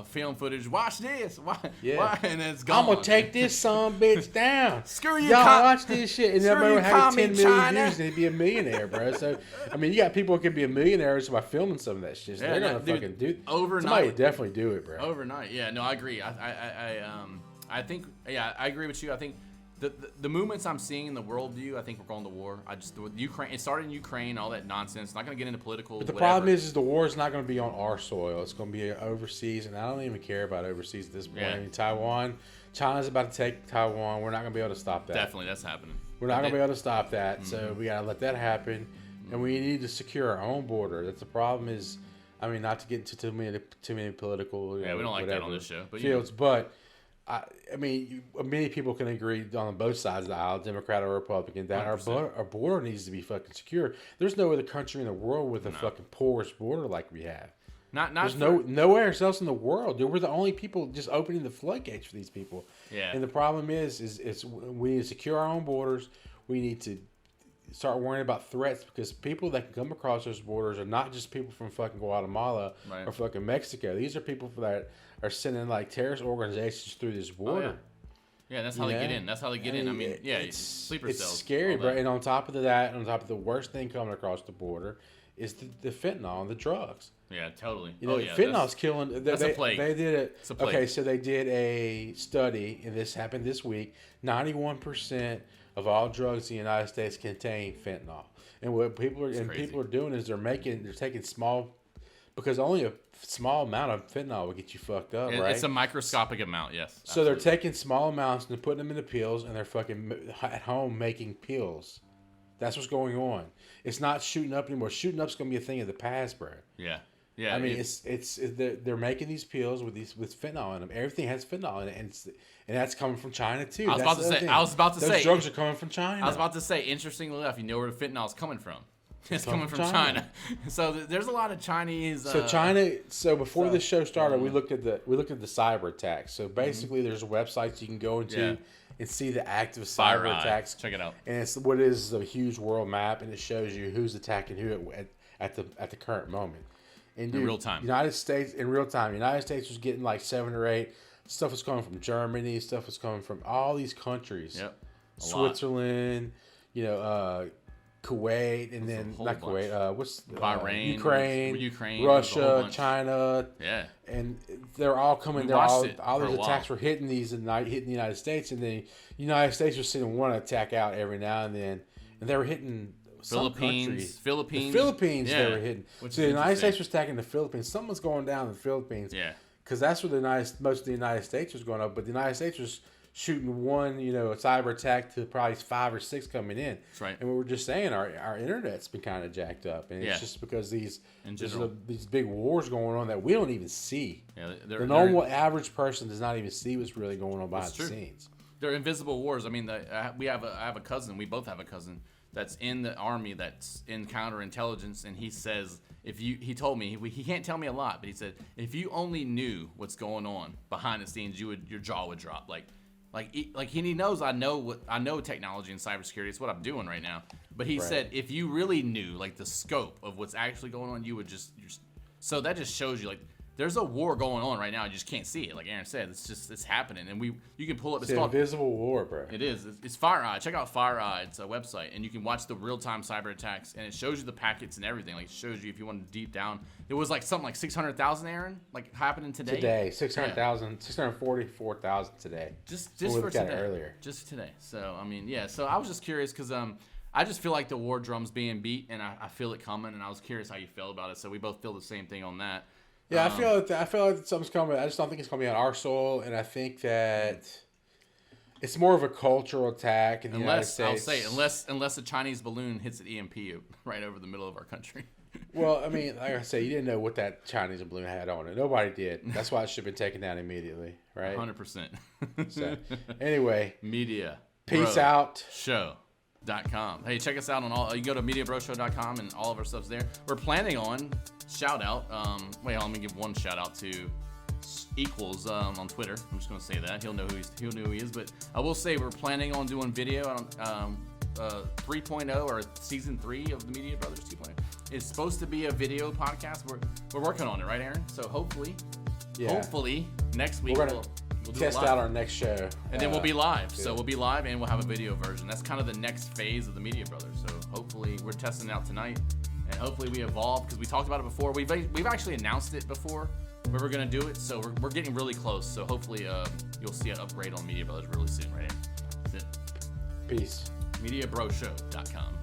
film footage. Watch this. Why? Yeah. Why? And it's gone. I'm gonna take this son bitch down. Screw you, y'all watch this shit, and everybody would have 10 million China. views, and he'd be a millionaire, bro. So, I mean, you got people who can be a millionaire just by filming some of that shit. So they're gonna fucking do overnight. Somebody would definitely do it, bro. Overnight, yeah. No, I agree. I think, yeah, I agree with you. I think the movements I'm seeing in the worldview, I think we're going to war. Ukraine. It started in Ukraine, all that nonsense. Not going to get into political. But the problem is the war is not going to be on our soil. It's going to be overseas, and I don't even care about overseas at this point. I mean, Taiwan, China's about to take Taiwan. We're not going to be able to stop that. Definitely, that's happening. We're not going to be able to stop that. So we got to let that happen, and we need to secure our own border. That's the problem. Is, I mean, not to get into too many political. Yeah, we don't like that on this show. But fields, but. I mean, many people can agree on both sides of the aisle, Democrat or Republican, that our border needs to be fucking secure. There's no other country in the world with a fucking porous border like we have. There's nowhere else in the world. Dude, we're the only people just opening the floodgates for these people. Yeah. And the problem is we need to secure our own borders. We need to start worrying about threats because people that can come across those borders are not just people from fucking Guatemala or fucking Mexico. These are people that are sending like terrorist organizations through this border. Oh, yeah, that's how they get in. That's how they get in. I mean, sleeper cells. It's scary, bro. And on top of that, on top of the worst thing coming across the border is the fentanyl and the drugs. Yeah, totally. You know, fentanyl's killing. That's a plague. They did it. It's a plague. Okay, so they did a study, and this happened this week. 91% of all drugs in the United States contain fentanyl. And what people are doing is they're taking small, because only a small amount of fentanyl will get you fucked up, right? It's a microscopic amount, yes. So absolutely. They're taking small amounts and they're putting them into pills, and they're fucking at home making pills. That's what's going on. It's not shooting up anymore. Shooting up's gonna be a thing of the past, bro. Yeah. Yeah. I mean, they're making these pills with fentanyl in them. Everything has fentanyl in it, and that's coming from China too. I was about to say those drugs are coming from China. I was about to say, interestingly enough, you know where the fentanyl is coming from. It's coming from China. So there's a lot of Chinese. So China. So before this show started, we looked at the cyber attacks. So basically, there's websites you can go into and see the active cyber attacks. Check it out. And it's what is a huge world map, and it shows you who's attacking who at the current moment. And dude, in real time. United States was getting like 7 or 8. Stuff was coming from Germany. Stuff was coming from all these countries. Yep. Switzerland, Kuwait, and then not Kuwait. Bahrain, Ukraine, Russia, China. Yeah. And they're all coming. All these attacks were hitting the United States, and the United States was sending one attack out every now and then, and they were hitting. Philippines. The Philippines they were hitting. So the United States was attacking the Philippines. Something was going down in the Philippines. Yeah. Because that's where most of the United States was going up. But the United States was shooting one, a cyber attack to probably 5 or 6 coming in. That's right. And we were just saying our internet's been kind of jacked up. And it's just because these big wars going on that we don't even see. Yeah, the normal average person does not even see what's really going on behind the scenes. They're invisible wars. I mean, I have a cousin. We both have a cousin that's in the army, that's in counterintelligence, and he says, he told me, he can't tell me a lot, but he said, if you only knew what's going on behind the scenes, your jaw would drop. He knows I know technology and cybersecurity. It's what I'm doing right now. But he said, if you really knew the scope of what's actually going on, you would so that just shows you there's a war going on right now. You just can't see it. Like Aaron said, it's happening, and you can pull up. It's an invisible war, bro. It is. It's FireEye. Check out FireEye. It's a website, and you can watch the real-time cyber attacks, and it shows you the packets and everything. Like it shows you if you want to deep down. It was like something like 600,000, Aaron, like happening today. Today, 600,000, 644,000 today. Just for today. Earlier. Just today. So I mean, yeah. So I was just curious because I just feel like the war drum's being beat, and I feel it coming, and I was curious how you felt about it. So we both feel the same thing on that. Yeah, I feel like something's coming. I just don't think it's coming on our soil, and I think that it's more of a cultural attack in the United States. I'll say unless a Chinese balloon hits an EMP right over the middle of our country. Well, I mean, like I say, you didn't know what that Chinese balloon had on it. Nobody did. That's why it should have been taken down immediately, right? 100%. So, anyway, media. Peace out. Show.com. Hey, check us out on all. You go to MediaBroShow.com and all of our stuff's there. We're planning on shout out. Let me give one shout out to Equals on Twitter. I'm just gonna say that he'll know who he is. But I will say we're planning on doing video on 3.0 or season 3 of the Media Brothers 2.0. It's supposed to be a video podcast. We're working on it, right, Aaron? So hopefully next week we'll test out our next show, and then we'll be live. So we'll be live and we'll have a video version. That's kind of the next phase of the Media Brothers. So hopefully we're testing it out tonight, and hopefully we evolve because we talked about it before. We've actually announced it before where we're gonna do it. So we're getting really close. So hopefully you'll see an upgrade on Media Brothers really soon, right? That's it. Peace. MediaBroShow.com.